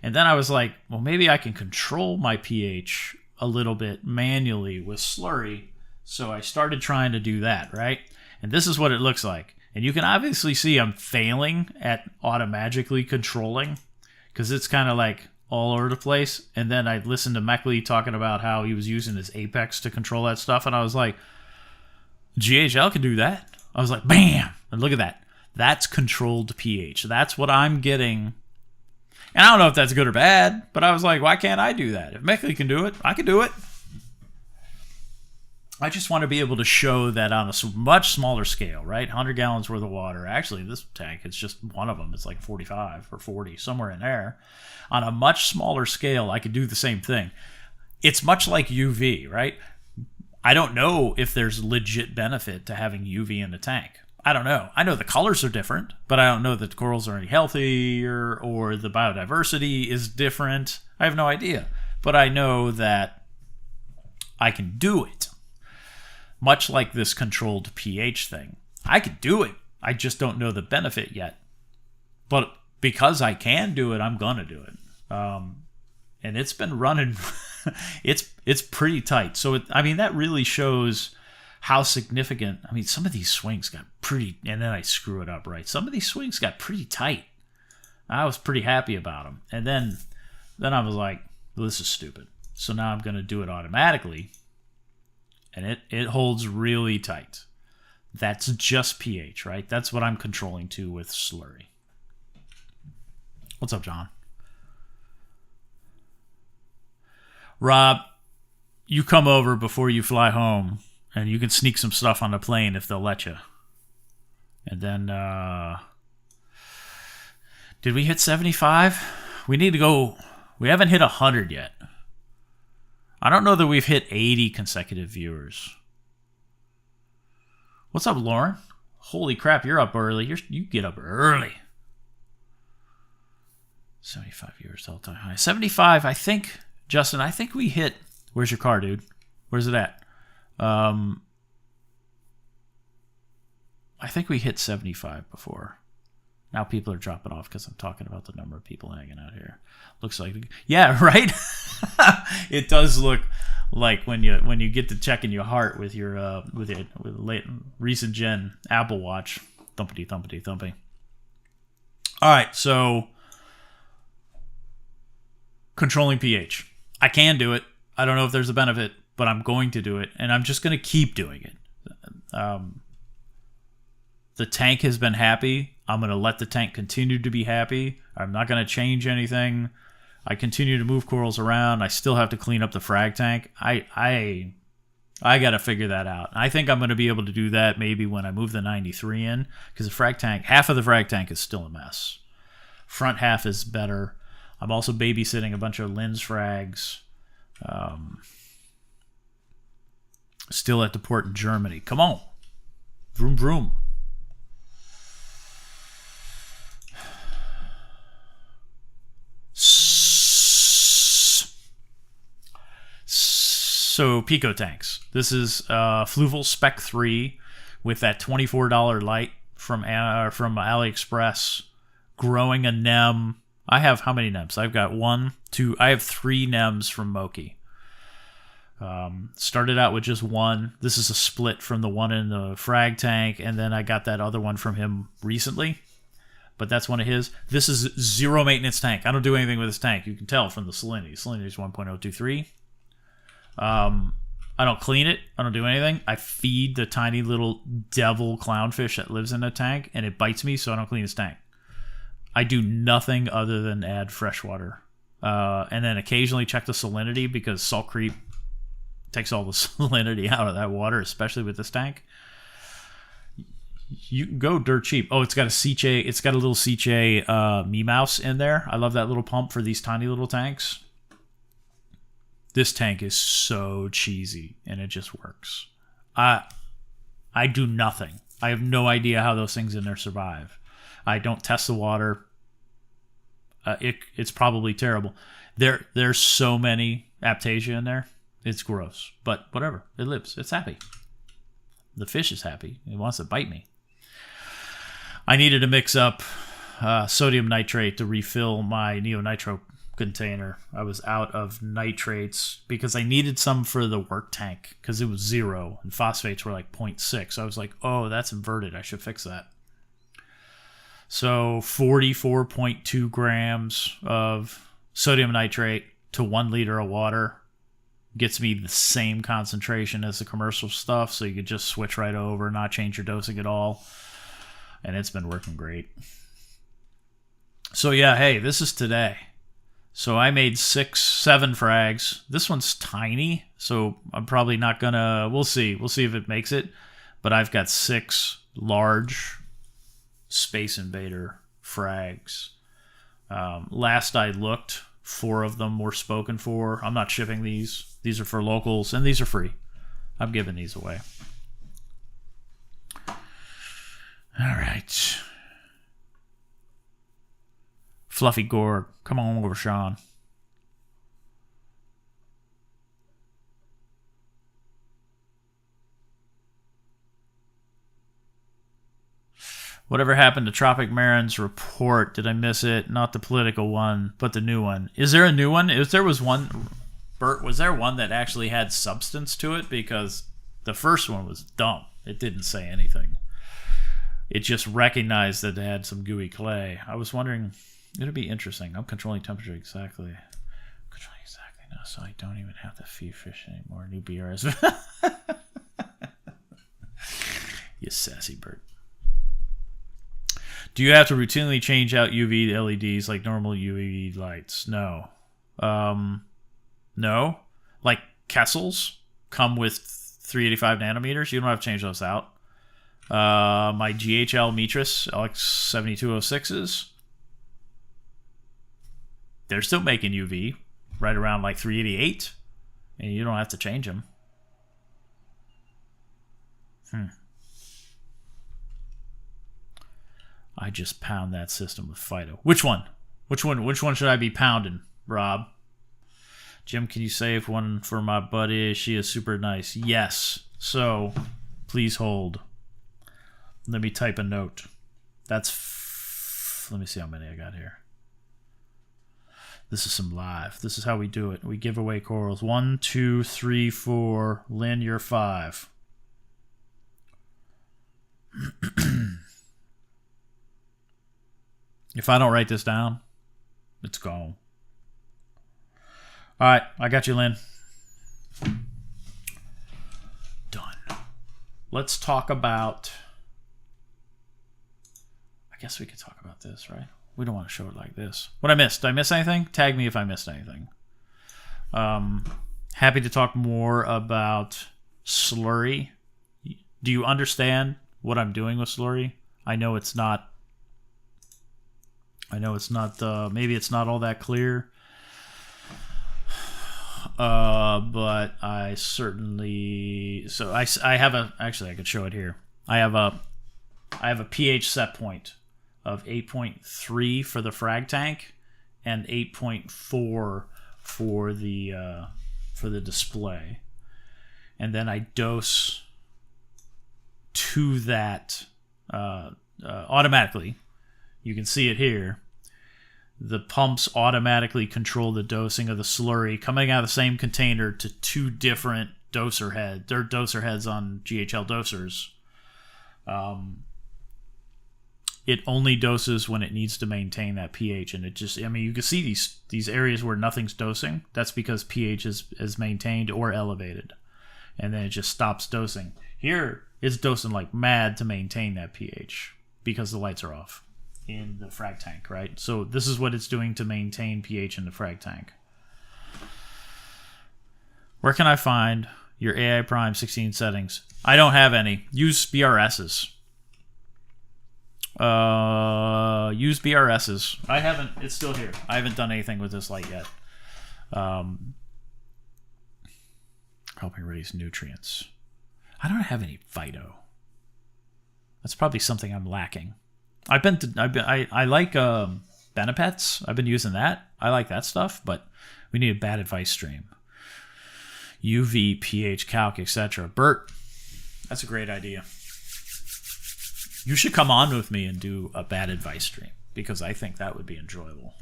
And then I was like, well, maybe I can control my pH a little bit manually with slurry. So I started trying to do that, right? And this is what it looks like. And you can obviously see I'm failing at automatically controlling because it's kind of like all over the place. And then I listened to Meckley talking about how he was using his Apex to control that stuff. And I was like, GHL can do that. I was like, bam! And look at that. That's controlled pH. That's what I'm getting. And I don't know if that's good or bad, but I was like, why can't I do that? If Meckley can do it, I can do it. I just want to be able to show that on a much smaller scale, right? 100 gallons worth of water. Actually, this tank, it's just one of them. It's like 45 or 40, somewhere in there. On a much smaller scale, I could do the same thing. It's much like UV, right? I don't know if there's legit benefit to having UV in the tank. I don't know. I know the colors are different, but I don't know that the corals are any healthier or the biodiversity is different. I have no idea. But I know that I can do it. Much like this controlled pH thing. I could do it. I just don't know the benefit yet. But because I can do it, I'm going to do it. And it's been running. it's pretty tight. So, that really shows how significant. Some of these swings got pretty, and then I screw it up, right? Some of these swings got pretty tight. I was pretty happy about them. And then I was like, well, this is stupid. So now I'm going to do it automatically. And it holds really tight. That's just pH, right? That's what I'm controlling to with slurry. What's up, John? Rob, you come over before you fly home, and you can sneak some stuff on the plane if they'll let you. And then, did we hit 75? We need to go. We haven't hit 100 yet. I don't know that we've hit 80 consecutive viewers. What's up, Lauren? Holy crap, you're up early. You get up early. 75 viewers all time high. 75, I think, Justin, I think we hit... Where's your car, dude? Where's it at? I think we hit 75 before. Now people are dropping off because I'm talking about the number of people hanging out here. Looks like, yeah, right. It does look like when you get to checking your heart with your with late recent gen Apple Watch, thumpity thumpity thumpy. All right, so controlling pH. I can do it. I don't know if there's a benefit, but I'm going to do it, and I'm just going to keep doing it. The tank has been happy. I'm going to let the tank continue to be happy. I'm not going to change anything. I continue to move corals around. I still have to clean up the frag tank. I got to figure that out. I think I'm going to be able to do that maybe when I move the 93 in, because the frag tank, half of the frag tank is still a mess. Front half is better. I'm also babysitting a bunch of lens frags. Still at the port in Germany. Come on. Vroom, vroom. So Pico tanks. This is Fluval Spec 3 with that $24 light from AliExpress. Growing a NEM. I have how many NEMs? I've got 1, 2. I have 3 NEMs from Moki. Started out with just 1. This is a split from the one in the frag tank, and then I got that other one from him recently. But that's one of his. This is zero maintenance tank. I don't do anything with this tank. You can tell from the salinity. Salinity is 1.023. I don't clean it. I don't do anything. I feed the tiny little devil clownfish that lives in the tank, and it bites me, so I don't clean his tank. I do nothing other than add fresh water. And then occasionally check the salinity, because salt creep takes all the salinity out of that water, especially with this tank. You can go dirt cheap. Oh, it's got a Seche. It's got a little Seche Me Mouse in there. I love that little pump for these tiny little tanks. This tank is so cheesy, and it just works. I do nothing. I have no idea how those things in there survive. I don't test the water. It's probably terrible. There's so many Aptasia in there. It's gross, but whatever. It lives. It's happy. The fish is happy. It wants to bite me. I needed to mix up sodium nitrate to refill my neonitro container. I was out of nitrates because I needed some for the work tank because it was 0 and phosphates were like 0.6. I was like, oh, that's inverted. I should fix that. So 44.2 grams of sodium nitrate to 1 liter of water gets me the same concentration as the commercial stuff, so you could just switch right over, not change your dosing at all. And it's been working great. So yeah, hey, this is today. So I made 7 frags. This one's tiny, so I'm probably not gonna, we'll see if it makes it. But I've got 6 large Space Invader frags. Last I looked, 4 of them were spoken for. I'm not shipping these. These are for locals, and these are free. I'm giving these away. All right. Fluffy Gorg. Come on over, Sean. Whatever happened to Tropic Marin's report? Did I miss it? Not the political one, but the new one. Is there a new one? If there was one, Bert, was there one that actually had substance to it? Because the first one was dumb. It didn't say anything. It just recognized that it had some gooey clay. I was wondering, it'd be interesting. I'm controlling temperature exactly. Controlling exactly now, so I don't even have to feed fish anymore. New BRS. You sassy Bert. Do you have to routinely change out UV LEDs like normal UV lights? No. No. Like Kessels come with 385 nanometers. You don't have to change those out. My GHL Mitris LX7206s, they're still making UV right around like 388, and you don't have to change them. I just pound that system with Fido. Which one? Which one should I be pounding, Rob? Jim, can you save one for my buddy? She is super nice. Yes. So, please hold. Let me type a note. Let me see how many I got here. This is some live. This is how we do it. We give away corals. 1, 2, 3, 4. Lynn, you're 5. If I don't write this down, it's gone. All right, I got you, Lynn. Done. Let's talk about... I guess we could talk about this, right? We don't want to show it like this. What I missed? Did I miss anything? Tag me if I missed anything. Happy to talk more about slurry. Do you understand what I'm doing with slurry? I know it's not... maybe it's not all that clear. But I certainly... So I have a... Actually, I could show it here. I have a pH set point of 8.3 for the frag tank and 8.4 for the display. And then I dose to that automatically. You can see it here. The pumps automatically control the dosing of the slurry coming out of the same container to 2 different doser heads. They're doser heads on GHL dosers. It only doses when it needs to maintain that pH, and it just, I mean, you can see these areas where nothing's dosing. That's because pH is maintained or elevated, and then it just stops dosing. Here, it's dosing like mad to maintain that pH because the lights are off in the frag tank, right? So this is what it's doing to maintain pH in the frag tank. Where can I find your AI Prime 16 settings? I don't have any. Use BRSs. Use BRSs. I haven't. It's still here. I haven't done anything with this light yet. helping raise nutrients. I don't have any phyto. That's probably something I'm lacking. I like Benepets. I've been using that. I like that stuff, but we need a bad advice stream. UV, pH, calc, etc. Bert, that's a great idea. You should come on with me and do a bad advice stream, because I think that would be enjoyable.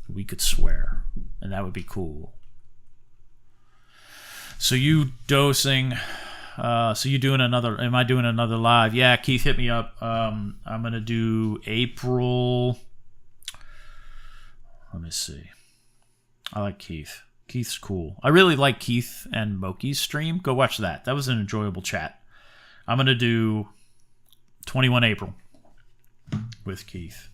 We could swear, and that would be cool. So you dosing, so you doing another, am I doing another live? Yeah, Keith, hit me up. I'm going to do April, let me see. I like Keith. Keith's cool. I really like Keith and Moki's stream. Go watch that. That was an enjoyable chat. I'm going to do 21 April with Keith.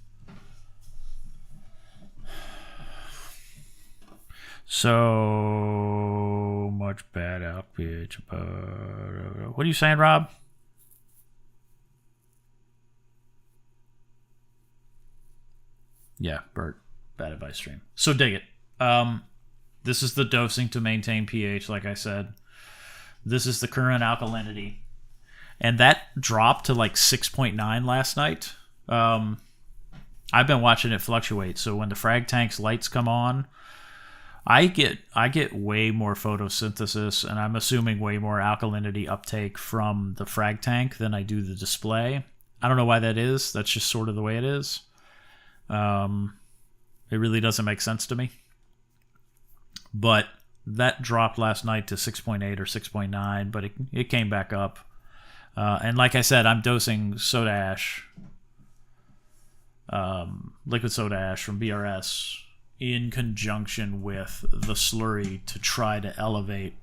So much bad out pitch. What are you saying, Rob? Yeah, Bert. Bad advice stream. So dig it. This is the dosing to maintain pH, like I said. This is the current alkalinity. And that dropped to like 6.9 last night. I've been watching it fluctuate. So when the frag tank's lights come on, I get way more photosynthesis, and I'm assuming way more alkalinity uptake from the frag tank than I do the display. I don't know why that is. That's just sort of the way it is. It really doesn't make sense to me. But that dropped last night to 6.8 or 6.9, but it came back up. And like I said, I'm dosing soda ash, liquid soda ash from BRS in conjunction with the slurry to try to elevate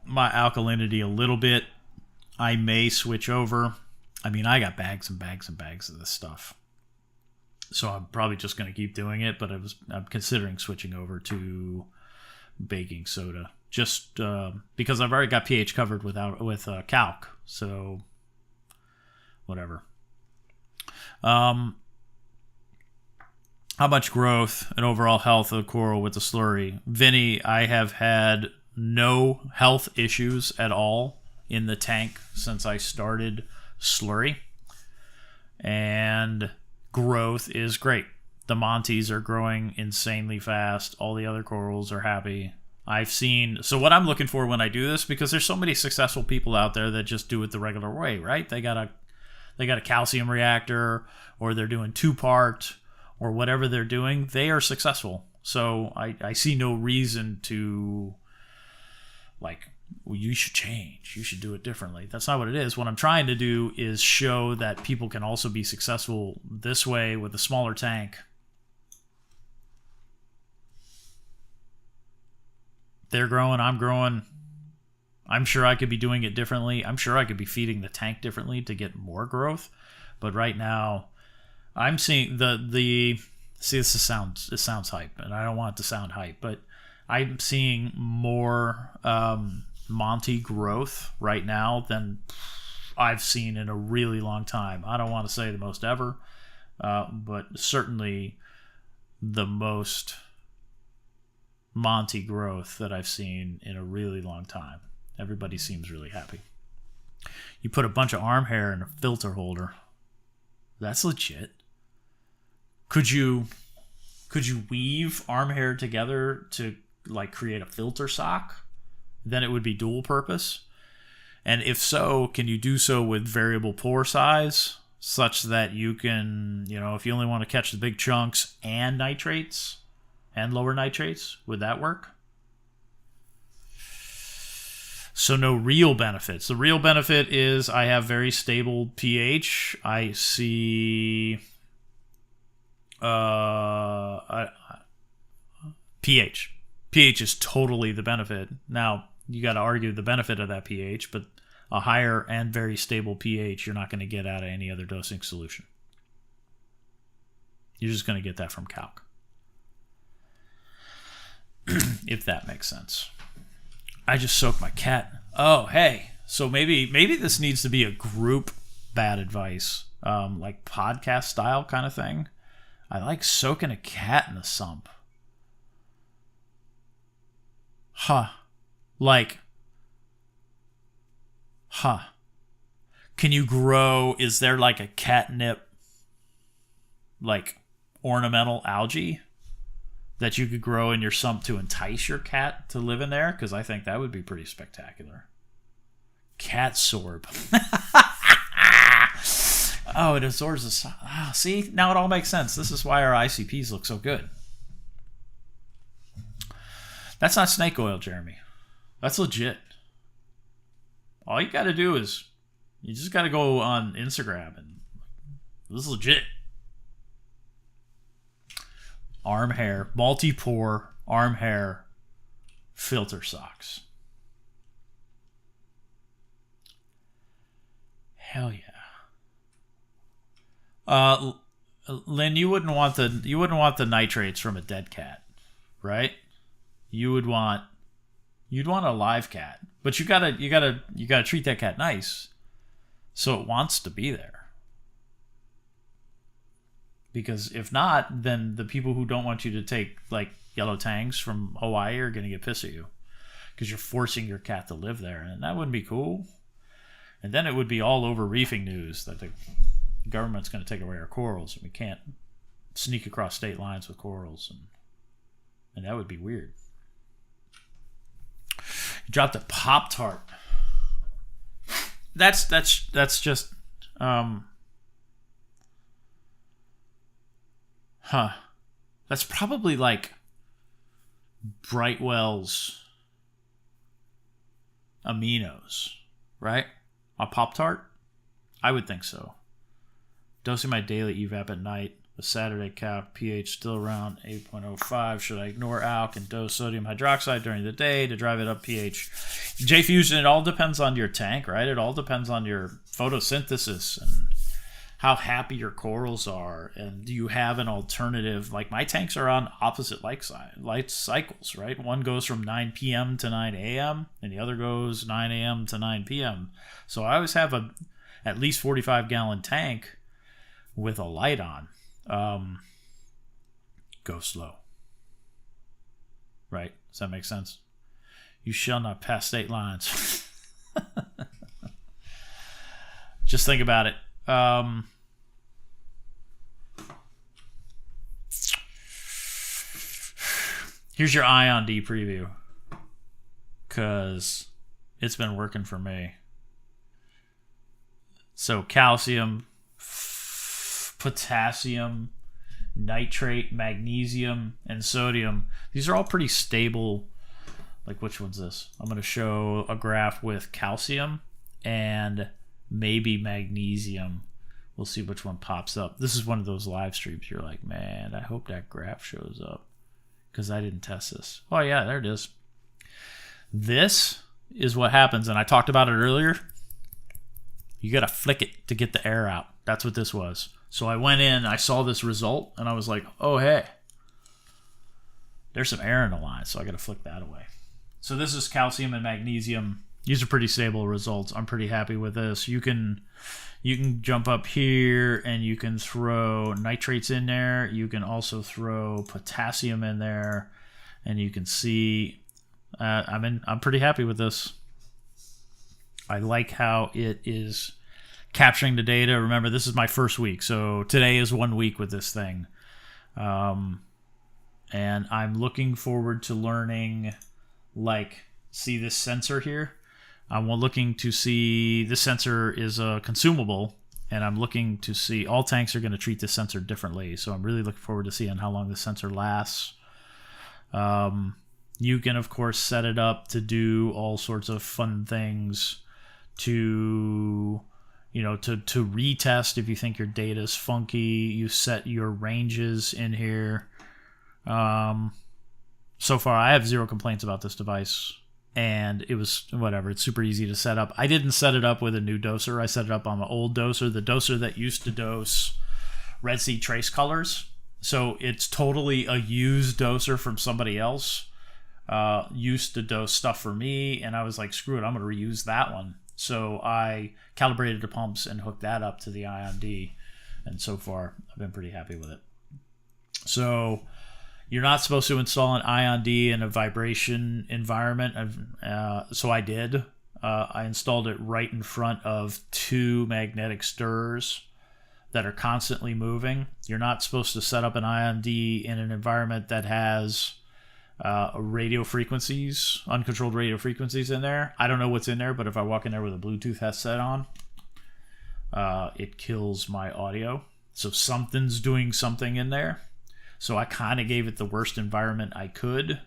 my alkalinity a little bit. I may switch over. I mean, I got bags and bags and bags of this stuff. So I'm probably just going to keep doing it, but I'm considering switching over to baking soda, just because I've already got pH covered with calc. So whatever. How much growth and overall health of the coral with the slurry? Vinny, I have had no health issues at all in the tank since I started slurry, and growth is great. The Montes are growing insanely fast. All the other corals are happy. So what I'm looking for when I do this, because there's so many successful people out there that just do it the regular way, right? They got a calcium reactor, or they're doing 2-part, or whatever they're doing. They are successful. So I see no reason to, like, well, you should change. You should do it differently. That's not what it is. What I'm trying to do is show that people can also be successful this way with a smaller tank. They're growing, I'm growing. I'm sure I could be doing it differently. I'm sure I could be feeding the tank differently to get more growth. But right now, I'm seeing this sounds hype, and I don't want it to sound hype, but I'm seeing more Monty growth right now than I've seen in a really long time. I don't want to say the most ever, but certainly the most Monty growth that I've seen in a really long time. Everybody seems really happy. You put a bunch of arm hair in a filter holder. That's legit. Could you weave arm hair together to like create a filter sock? Then it would be dual purpose. And if so, can you do so with variable pore size such that you can, if you only want to catch the big chunks and nitrates and lower nitrates, would that work? So no real benefits. The real benefit is I have very stable pH. I see pH. pH is totally the benefit. Now, you got to argue the benefit of that pH, but a higher and very stable pH you're not going to get out of any other dosing solution. You're just going to get that from calc. If that makes sense. I just soaked my cat. Oh, hey. So maybe this needs to be a group bad advice, like podcast style kind of thing. I like soaking a cat in the sump. Huh. Like, can you grow, is there like a catnip, like ornamental algae that you could grow in your sump to entice your cat to live in there? Because I think that would be pretty spectacular. Cat sorb. Oh, it absorbs the... see, now it all makes sense. This is why our ICPs look so good. That's not snake oil, Jeremy. That's legit. All you got to do is... you just got to go on Instagram and... this is legit. Arm hair. Multi-pore arm hair filter socks. Hell yeah. Lynn, you wouldn't want the nitrates from a dead cat, right? You'd want a live cat, but you gotta treat that cat nice, so it wants to be there. Because if not, then the people who don't want you to take like yellow tangs from Hawaii are gonna get pissed at you because you're forcing your cat to live there, and that wouldn't be cool. And then it would be all over reefing news that the government's going to take away our corals and we can't sneak across state lines with corals, and that would be weird. You dropped a Pop-Tart. That's just that's probably like Brightwell's aminos, right? A Pop-Tart? I would think so. Dosing my daily evap at night. The Saturday cap pH still around 8.05. Should I ignore alk and dose sodium hydroxide during the day to drive it up pH? J-Fusion, it all depends on your tank, right? It all depends on your photosynthesis and how happy your corals are. And do you have an alternative? Like my tanks are on opposite light cycles, right? One goes from 9 p.m. to 9 a.m. and the other goes 9 a.m. to 9 p.m. So I always have at least 45-gallon tank with a light on. Go slow. Right? Does that make sense? You shall not pass state lines. Just think about it. Here's your Ion D preview, because it's been working for me. So calcium, potassium, nitrate, magnesium, and sodium. These are all pretty stable. Like, which one's this? I'm going to show a graph with calcium and maybe magnesium. We'll see which one pops up. This is one of those live streams. You're like, man, I hope that graph shows up because I didn't test this. Oh, yeah, there it is. This is what happens, and I talked about it earlier. You got to flick it to get the air out. That's what this was. So I went in, I saw this result, and I was like, oh, hey, there's some air in the line, so I got to flick that away. So this is calcium and magnesium. These are pretty stable results. I'm pretty happy with this. You can jump up here and you can throw nitrates in there. You can also throw potassium in there, and you can see I'm pretty happy with this. I like how it is capturing the data. Remember, this is my first week, so today is 1 week with this thing. And I'm looking forward to learning, like, see this sensor here? I'm looking to see, this sensor is a consumable, and I'm looking to see, all tanks are going to treat this sensor differently, so I'm really looking forward to seeing how long this sensor lasts. You can, of course, set it up to do all sorts of fun things to retest if you think your data is funky. You set your ranges in here. So far, I have zero complaints about this device, and it was whatever. It's super easy to set up. I didn't set it up with a new doser. I set it up on my old doser, the doser that used to dose Red Sea trace colors. So it's totally a used doser from somebody else. Used to dose stuff for me, and I was like, screw it, I'm going to reuse that one. So I calibrated the pumps and hooked that up to the Ion D, and so far I've been pretty happy with it. So You're not supposed to install an Ion D in a vibration environment, so I did. I installed it right in front of 2 magnetic stirrers that are constantly moving. You're not supposed to set up an Ion D in an environment that has radio frequencies, uncontrolled radio frequencies in there. I don't know what's in there, but if I walk in there with a Bluetooth headset on, it kills my audio. So something's doing something in there. So I kind of gave it the worst environment I could,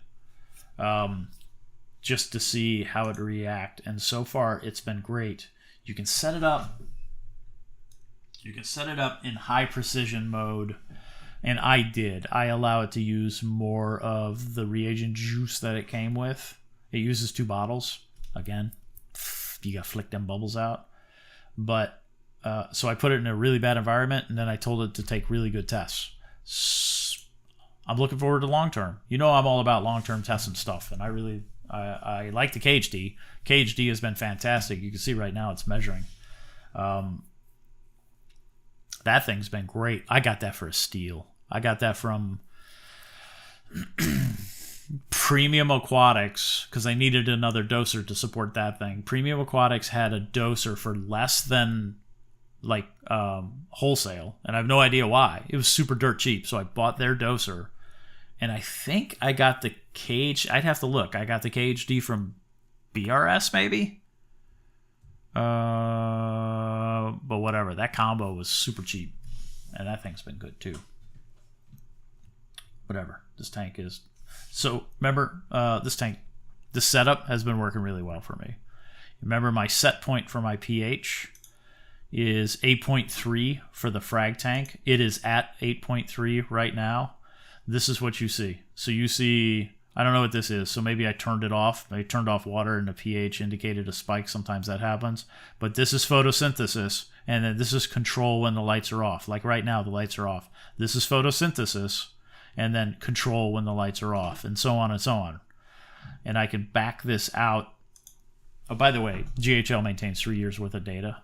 just to see how it react. And so far, it's been great. You can set it up. You can set it up in high precision mode. And I did. I allow it to use more of the reagent juice that it came with. It uses 2 bottles. Again, you got to flick them bubbles out. But so I put it in a really bad environment, and then I told it to take really good tests. I'm looking forward to long term. You know, I'm all about long term tests and stuff, and I like the KHD. KHD has been fantastic. You can see right now it's measuring. That thing's been great. I got that for a steal. I got that from Premium Aquatics because I needed another doser to support that thing. Premium Aquatics had a doser for less than like wholesale, and I have no idea why. It was super dirt cheap, so I bought their doser, and I think I got the cage. I'd have to look. I got the KHD from BRS maybe. But whatever. That combo was super cheap, and that thing's been good too. Whatever. This tank is. So remember, this setup has been working really well for me. Remember, my set point for my pH is 8.3 for the frag tank. It is at 8.3 right now. This is what you see. So you see, I don't know what this is, so maybe I turned it off. I turned off water and the pH indicated a spike. Sometimes that happens. But this is photosynthesis, and then this is control when the lights are off. Like right now, the lights are off. This is photosynthesis, and then control when the lights are off, and so on and so on. And I can back this out. Oh, by the way, GHL maintains 3 years worth of data.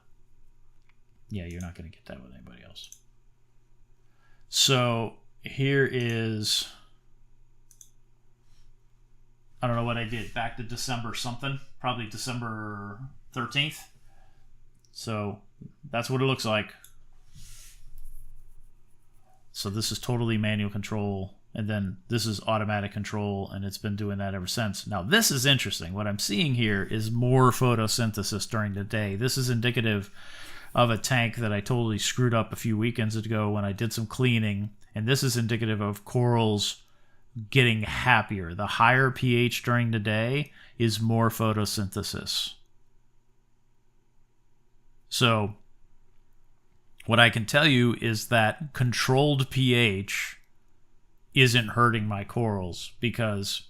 Yeah, you're not going to get that with anybody else. So here is, I don't know what I did, back to December something, probably December 13th. So that's what it looks like. So this is totally manual control, and then this is automatic control, and it's been doing that ever since. Now this is interesting. What I'm seeing here is more photosynthesis during the day. This is indicative of a tank that I totally screwed up a few weekends ago when I did some cleaning, and this is indicative of corals getting happier. The higher pH during the day is more photosynthesis. So what I can tell you is that controlled pH isn't hurting my corals, because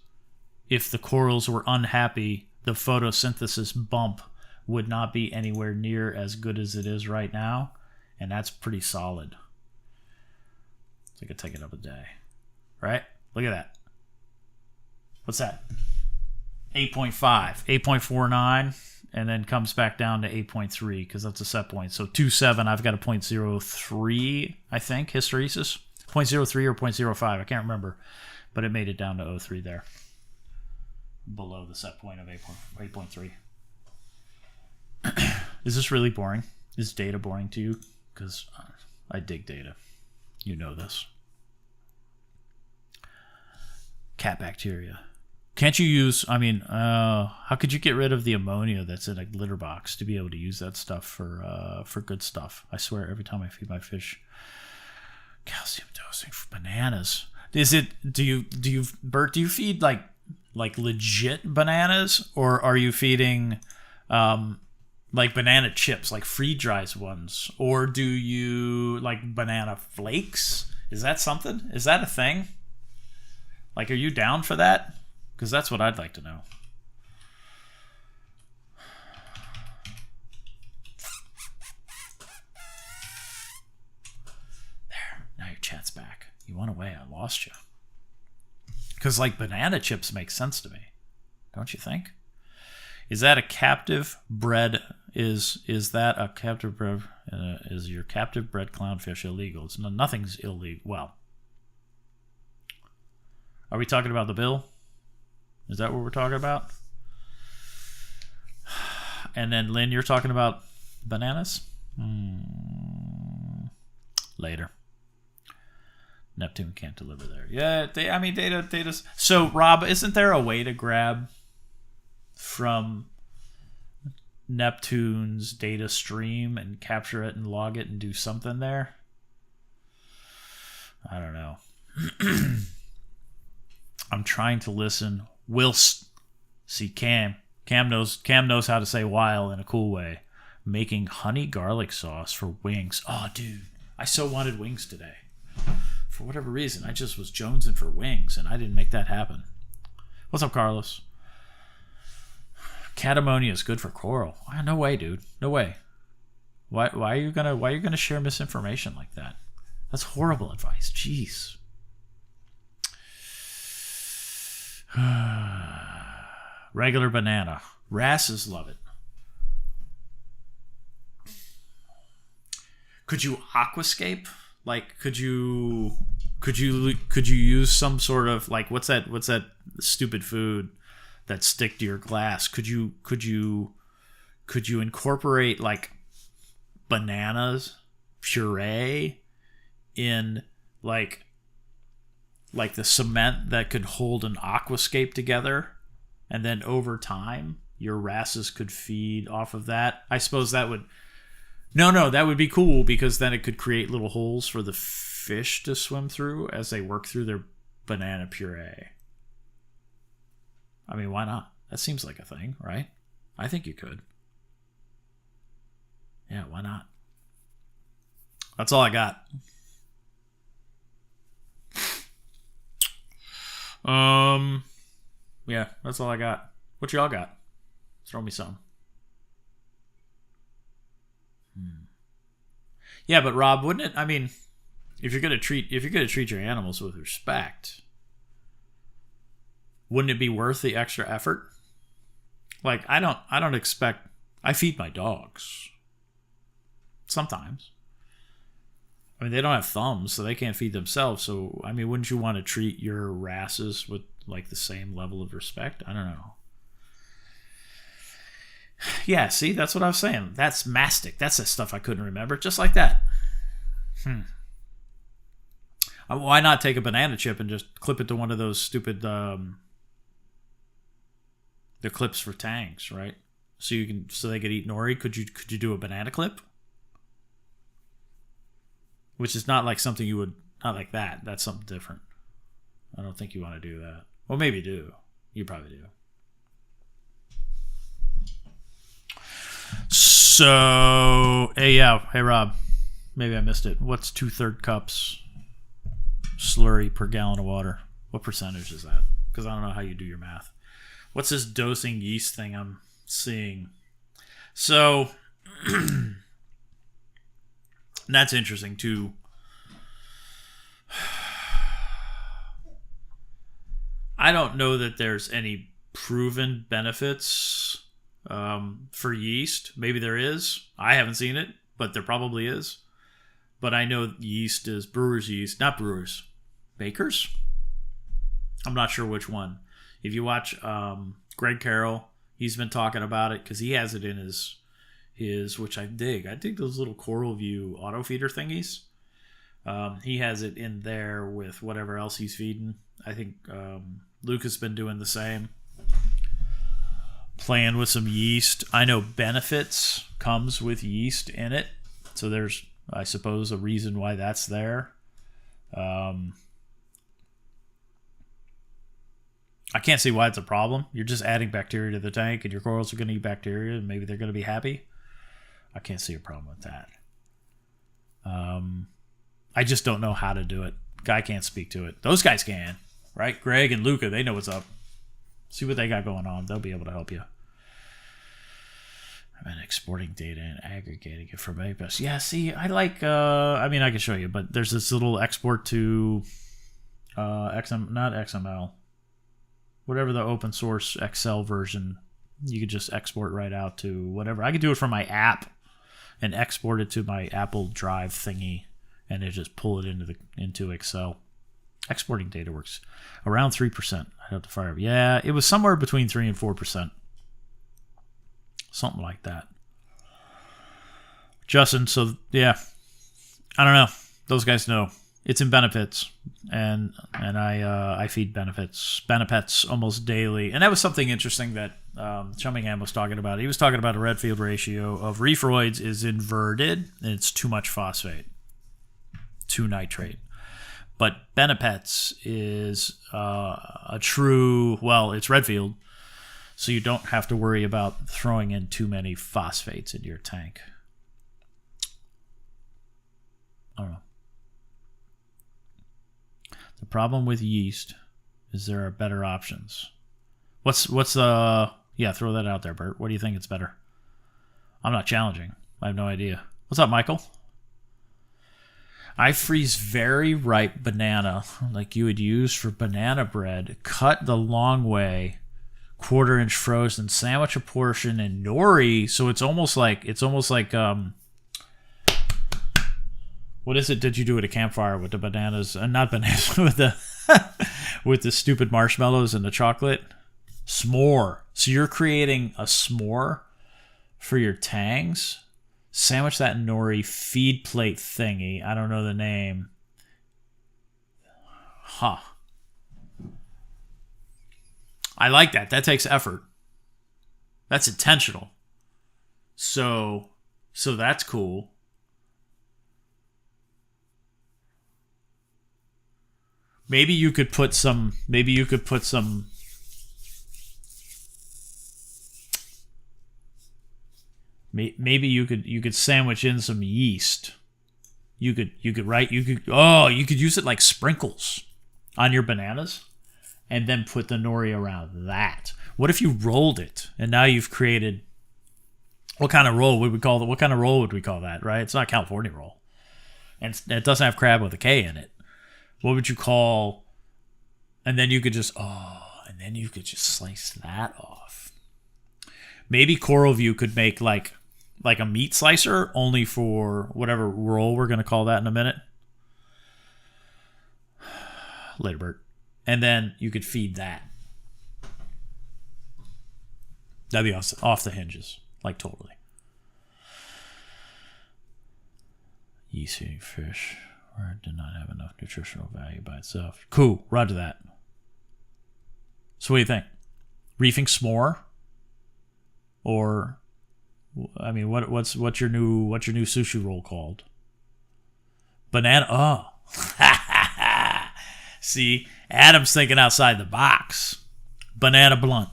if the corals were unhappy, the photosynthesis bump would not be anywhere near as good as it is right now, and that's pretty solid. So I could take it up a day, right? Look at that. What's that? 8.5, 8.49, and then comes back down to 8.3 because that's a set point. So 2.7, I've got a 0.03, I think, hysteresis. 0.03 or 0.05, I can't remember, but it made it down to 0.3 there, below the set point of 8.3. Is this really boring? Is data boring to you? Because I dig data. You know this. Cat bacteria. Can't you use, how could you get rid of the ammonia that's in a litter box to be able to use that stuff for good stuff? I swear, every time I feed my fish, calcium dosing for bananas. Bert, do you feed like legit bananas, or are you feeding like banana chips, like freeze-dried ones, or do you like banana flakes? Is that something? Is that a thing? Like, are you down for that? Because that's what I'd like to know. There, now your chat's back. You went away, I lost you. Because like banana chips make sense to me, don't you think? Is that a captive bred? Is that a captive bred? Is your captive bred clownfish illegal? Nothing's illegal. Well, Are we talking about the bill? Is that what we're talking about? And then, Lynn, you're talking about bananas? Later. Neptune can't deliver there. Yeah, data. So, Rob, isn't there a way to grab from Neptune's data stream and capture it and log it and do something there? I don't know. I'm trying to listen. See Cam knows how to say while in a cool way. Making honey garlic sauce for wings. Oh, dude, I so wanted wings today. For whatever reason, I just was jonesing for wings, and I didn't make that happen. What's up, Carlos? Cat ammonia is good for coral. No way, dude. No way. Why are you gonna share misinformation like that? That's horrible advice. Jeez. Regular banana. Wrasses love it. Could you aquascape? Like, could you use some sort of, like, what's that stupid food that stick to your glass? Could you incorporate like bananas puree in like the cement that could hold an aquascape together, and then over time your wrasses could feed off of that? I suppose that would that would be cool, because then it could create little holes for the fish to swim through as they work through their banana puree. I mean, why not? That seems like a thing, right? I think you could. Yeah, why not? That's all I got. Yeah, that's all I got. What y'all got? Throw me some. Yeah, but Rob, wouldn't it? I mean, if you're gonna treat your animals with respect, wouldn't it be worth the extra effort? Like, I don't expect. I feed my dogs. Sometimes. I mean, they don't have thumbs, so they can't feed themselves. So, I mean, wouldn't you want to treat your wrasses with like the same level of respect? I don't know. Yeah, see, that's what I was saying. That's mastic. That's the stuff I couldn't remember. Just like that. Why not take a banana chip and just clip it to one of those stupid the clips for tangs, right? So they could eat nori. Could you do a banana clip? Which is not like something you would, not like that. That's something different. I don't think you want to do that. Well, maybe you do. You probably do. So, hey Rob, maybe I missed it. What's 2/3 cups slurry per gallon of water? What percentage is that? Because I don't know how you do your math. What's this dosing yeast thing I'm seeing? So, that's interesting too. I don't know that there's any proven benefits for yeast. Maybe there is. I haven't seen it, but there probably is. But I know yeast is brewer's yeast. Not brewers. Bakers? I'm not sure which one. If you watch Greg Carroll, he's been talking about it because he has it in his which I dig. I dig those little Coral View auto feeder thingies. He has it in there with whatever else he's feeding. I think Luke has been doing the same. Playing with some yeast. I know Benefits comes with yeast in it. So there's, I suppose, a reason why that's there. I can't see why it's a problem. You're just adding bacteria to the tank, and your corals are going to eat bacteria, and maybe they're going to be happy. I can't see a problem with that. I just don't know how to do it. Guy can't speak to it. Those guys can, right? Greg and Luca, they know what's up. See what they got going on. They'll be able to help you. I've been exporting data and aggregating it from APIS. Yeah, see, I like, I mean, I can show you, but there's this little export to not XML. Whatever the open source Excel version, you could just export right out to whatever. I could do it from my app and export it to my Apple Drive thingy, and then just pull it into Excel. Exporting data works around 3%. I have to fire. Yeah, it was somewhere between 3 and 4%. Something like that. Justin, so yeah, I don't know. Those guys know. It's in benefits, and I feed benefits almost daily. And that was something interesting that Chummingham was talking about. He was talking about a Redfield ratio of Reefroids is inverted, and it's too much phosphate, too nitrate. But Benepets is a true, well, it's Redfield, so you don't have to worry about throwing in too many phosphates in your tank. I don't know. The problem with yeast is there are better options. What's yeah, throw that out there, Bert. What do you think it's better? I'm not challenging. I have no idea. What's up, Michael? I freeze very ripe banana like you would use for banana bread, cut the long way, 1/4 inch frozen, sandwich a portion in nori, so it's almost like what is it? Did you do at a campfire with the bananas? Not bananas, with the with the stupid marshmallows and the chocolate? S'more. So you're creating a s'more for your tangs? Sandwich that in nori feed plate thingy. I don't know the name. Huh. I like that. That takes effort. That's intentional. So that's cool. Maybe you could put some. Maybe you could sandwich in some yeast. You could use it like sprinkles on your bananas, and then put the nori around that. What if you rolled it, and now you've created? What kind of roll would we call that? What kind of roll would we call that? Right? It's not California roll, and it doesn't have crab with a K in it. What would you call? And then you could just slice that off. Maybe CoralView could make like a meat slicer only for whatever roll we're going to call that in a minute. Later, Bert. And then you could feed that. That'd be off the hinges. Like totally. Yeast feeding fish. Or it did not have enough nutritional value by itself. Cool. Roger that. So what do you think? Reefing s'more? Or, I mean, what's your new sushi roll called? Banana. Oh, see, Adam's thinking outside the box. Banana blunt.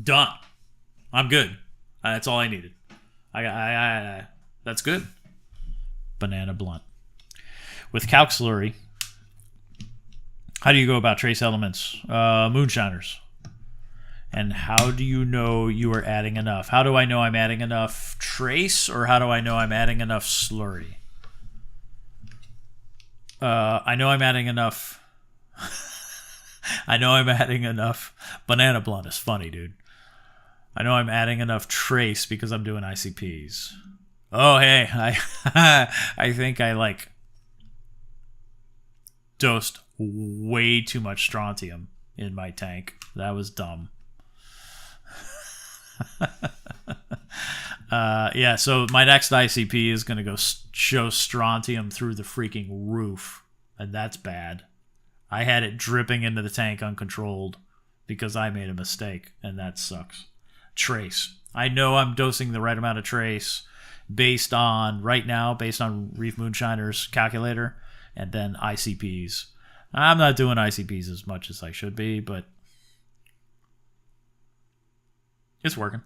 Done. I'm good. That's all I needed. I that's good. Banana blunt. With calc slurry, how do you go about trace elements? Moonshiners. And how do you know you are adding enough? How do I know I'm adding enough trace, or how do I know I'm adding enough slurry? I know I'm adding enough. I know I'm adding enough. Banana blunt is funny, dude. I know I'm adding enough trace because I'm doing ICPs. Oh, hey, I think I dosed way too much strontium in my tank. That was dumb. Yeah, so my next ICP is going to go show strontium through the freaking roof, and that's bad. I had it dripping into the tank uncontrolled because I made a mistake, and that sucks. Trace. I know I'm dosing the right amount of trace based on Reef Moonshiner's calculator, and then ICPs. I'm not doing ICPs as much as I should be, but it's working.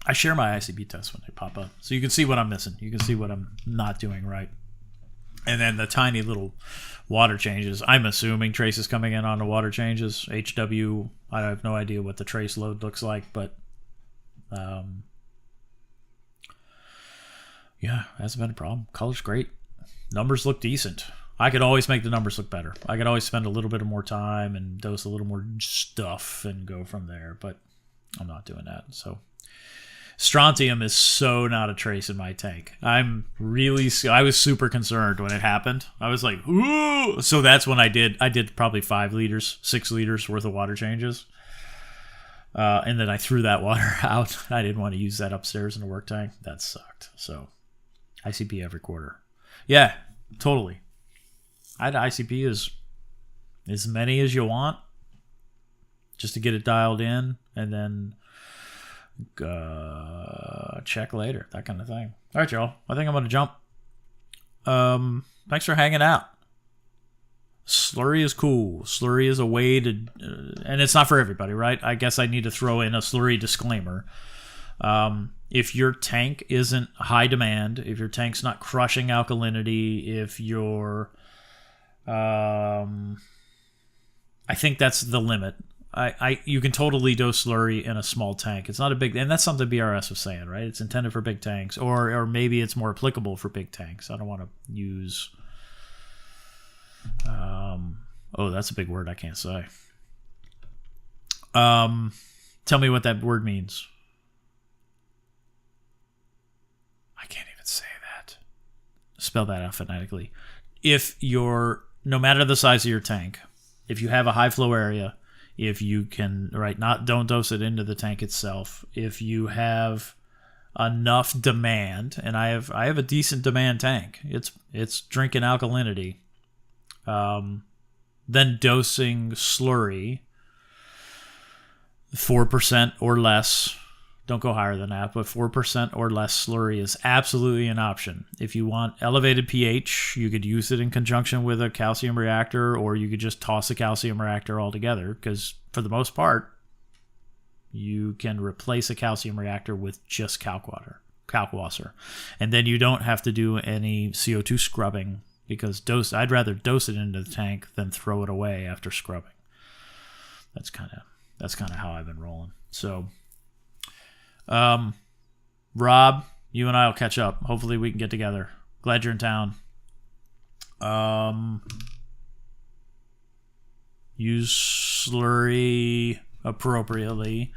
I share my ICP tests when they pop up, so you can see what I'm missing. You can see what I'm not doing right. And then the tiny little water changes. I'm assuming trace is coming in on the water changes. HW, I have no idea what the trace load looks like, but yeah, hasn't been a problem. Color's great. Numbers look decent. I could always make the numbers look better. I could always spend a little bit more time and dose a little more stuff and go from there, but I'm not doing that. So Strontium is so not a trace in my tank. I was super concerned when it happened. I was like, ooh. So that's when I did probably 5 liters, 6 liters worth of water changes. And then I threw that water out. I didn't want to use that upstairs in the work tank. That sucked. So ICP every quarter. Yeah, totally. I'd ICP as many as you want just to get it dialed in, and then check later, that kind of thing. All right, y'all. I think I'm going to jump. Thanks for hanging out. Slurry is cool. Slurry is a way to... and it's not for everybody, right? I guess I need to throw in a slurry disclaimer. If your tank isn't high demand, if your tank's not crushing alkalinity, if you're... I think that's the limit. You can totally dose slurry in a small tank. It's not a big... and that's something BRS was saying, right? It's intended for big tanks. Or maybe it's more applicable for big tanks. I don't want to use... oh, that's a big word I can't say. Tell me what that word means. I can't even say that. Spell that out phonetically. No matter the size of your tank, if you have a high flow area, if you can, don't dose it into the tank itself. If you have enough demand, and I have a decent demand tank. It's drinking alkalinity. Then dosing slurry 4% or less. Don't go higher than that, but 4% or less slurry is absolutely an option. If you want elevated pH, you could use it in conjunction with a calcium reactor, or you could just toss a calcium reactor altogether, because for the most part, you can replace a calcium reactor with just calc water. And then you don't have to do any CO2 scrubbing, because I'd rather dose it into the tank than throw it away after scrubbing. That's kind of how I've been rolling. So, Rob, you and I will catch up. Hopefully we can get together. Glad you're in town. Use slurry appropriately.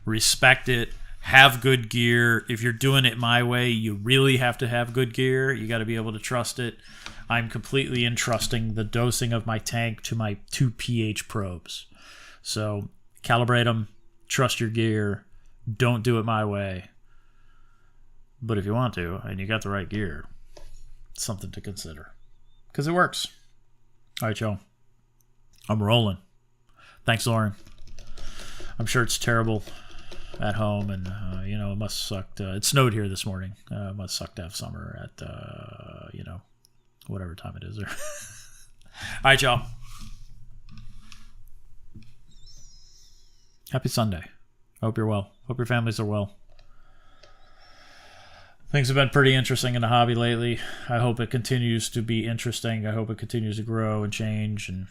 Respect it. Have good gear. If you're doing it my way, you really have to have good gear. You got to be able to trust it. I'm completely entrusting the dosing of my tank to my 2 pH probes. So calibrate them. Trust your gear. Don't do it my way. But if you want to, and you got the right gear, it's something to consider. Because it works. All right, y'all. I'm rolling. Thanks, Lauren. I'm sure it's terrible at home, and it must suck. It snowed here this morning. It must suck to have summer at whatever time it is there. All right, y'all. Happy Sunday. I hope you're well. Hope your families are well. Things have been pretty interesting in the hobby lately. I hope it continues to be interesting. I hope it continues to grow and change, and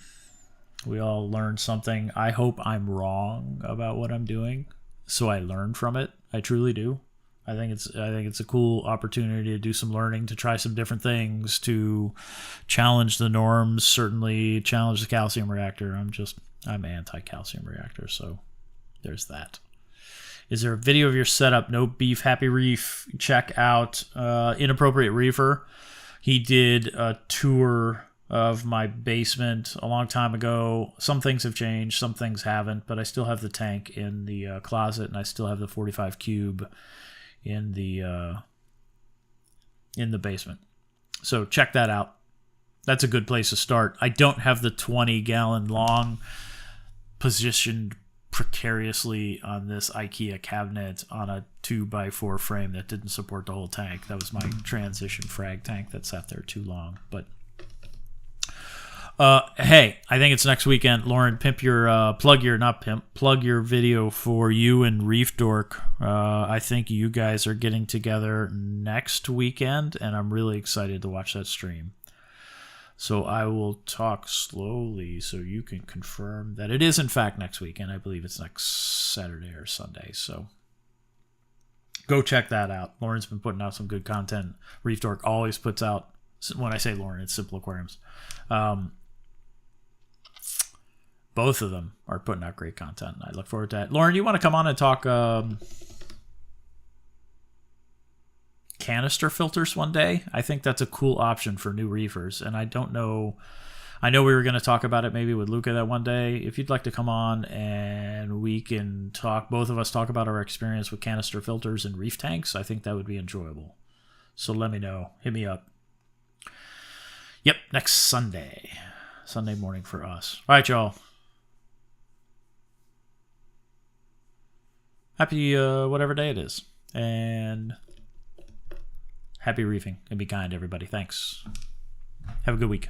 we all learn something. I hope I'm wrong about what I'm doing, so I learn from it. I truly do. I think it's a cool opportunity to do some learning, to try some different things, to challenge the norms, certainly challenge the calcium reactor. I'm anti-calcium reactor, so there's that. Is there a video of your setup? No Beef Happy Reef. Check out Inappropriate Reefer. He did a tour of my basement a long time ago. Some things have changed, some things haven't, but I still have the tank in the closet, and I still have the 45 cube in the basement. So check that out. That's a good place to start. I don't have the 20-gallon long positioned precariously on this IKEA cabinet on a 2x4 frame that didn't support the whole tank. That was my transition frag tank that sat there too long. But hey, I think it's next weekend. Lauren, plug your video for you and Reef Dork. I think you guys are getting together next weekend, and I'm really excited to watch that stream. So I will talk slowly so you can confirm that it is in fact next weekend. I believe it's next Saturday or Sunday. So go check that out. Lauren's been putting out some good content. Reef Dork always puts out, when I say Lauren, it's Simple Aquariums. Both of them are putting out great content. I look forward to that. Lauren, you want to come on and talk canister filters one day. I think that's a cool option for new reefers, and I don't know. I know we were going to talk about it maybe with Luca that one day. If you'd like to come on and we can talk, both of us talk about our experience with canister filters and reef tanks, I think that would be enjoyable. So let me know. Hit me up. Yep, next Sunday. Sunday morning for us. All right, y'all. Happy whatever day it is. And happy reefing. And be kind, everybody. Thanks. Have a good week.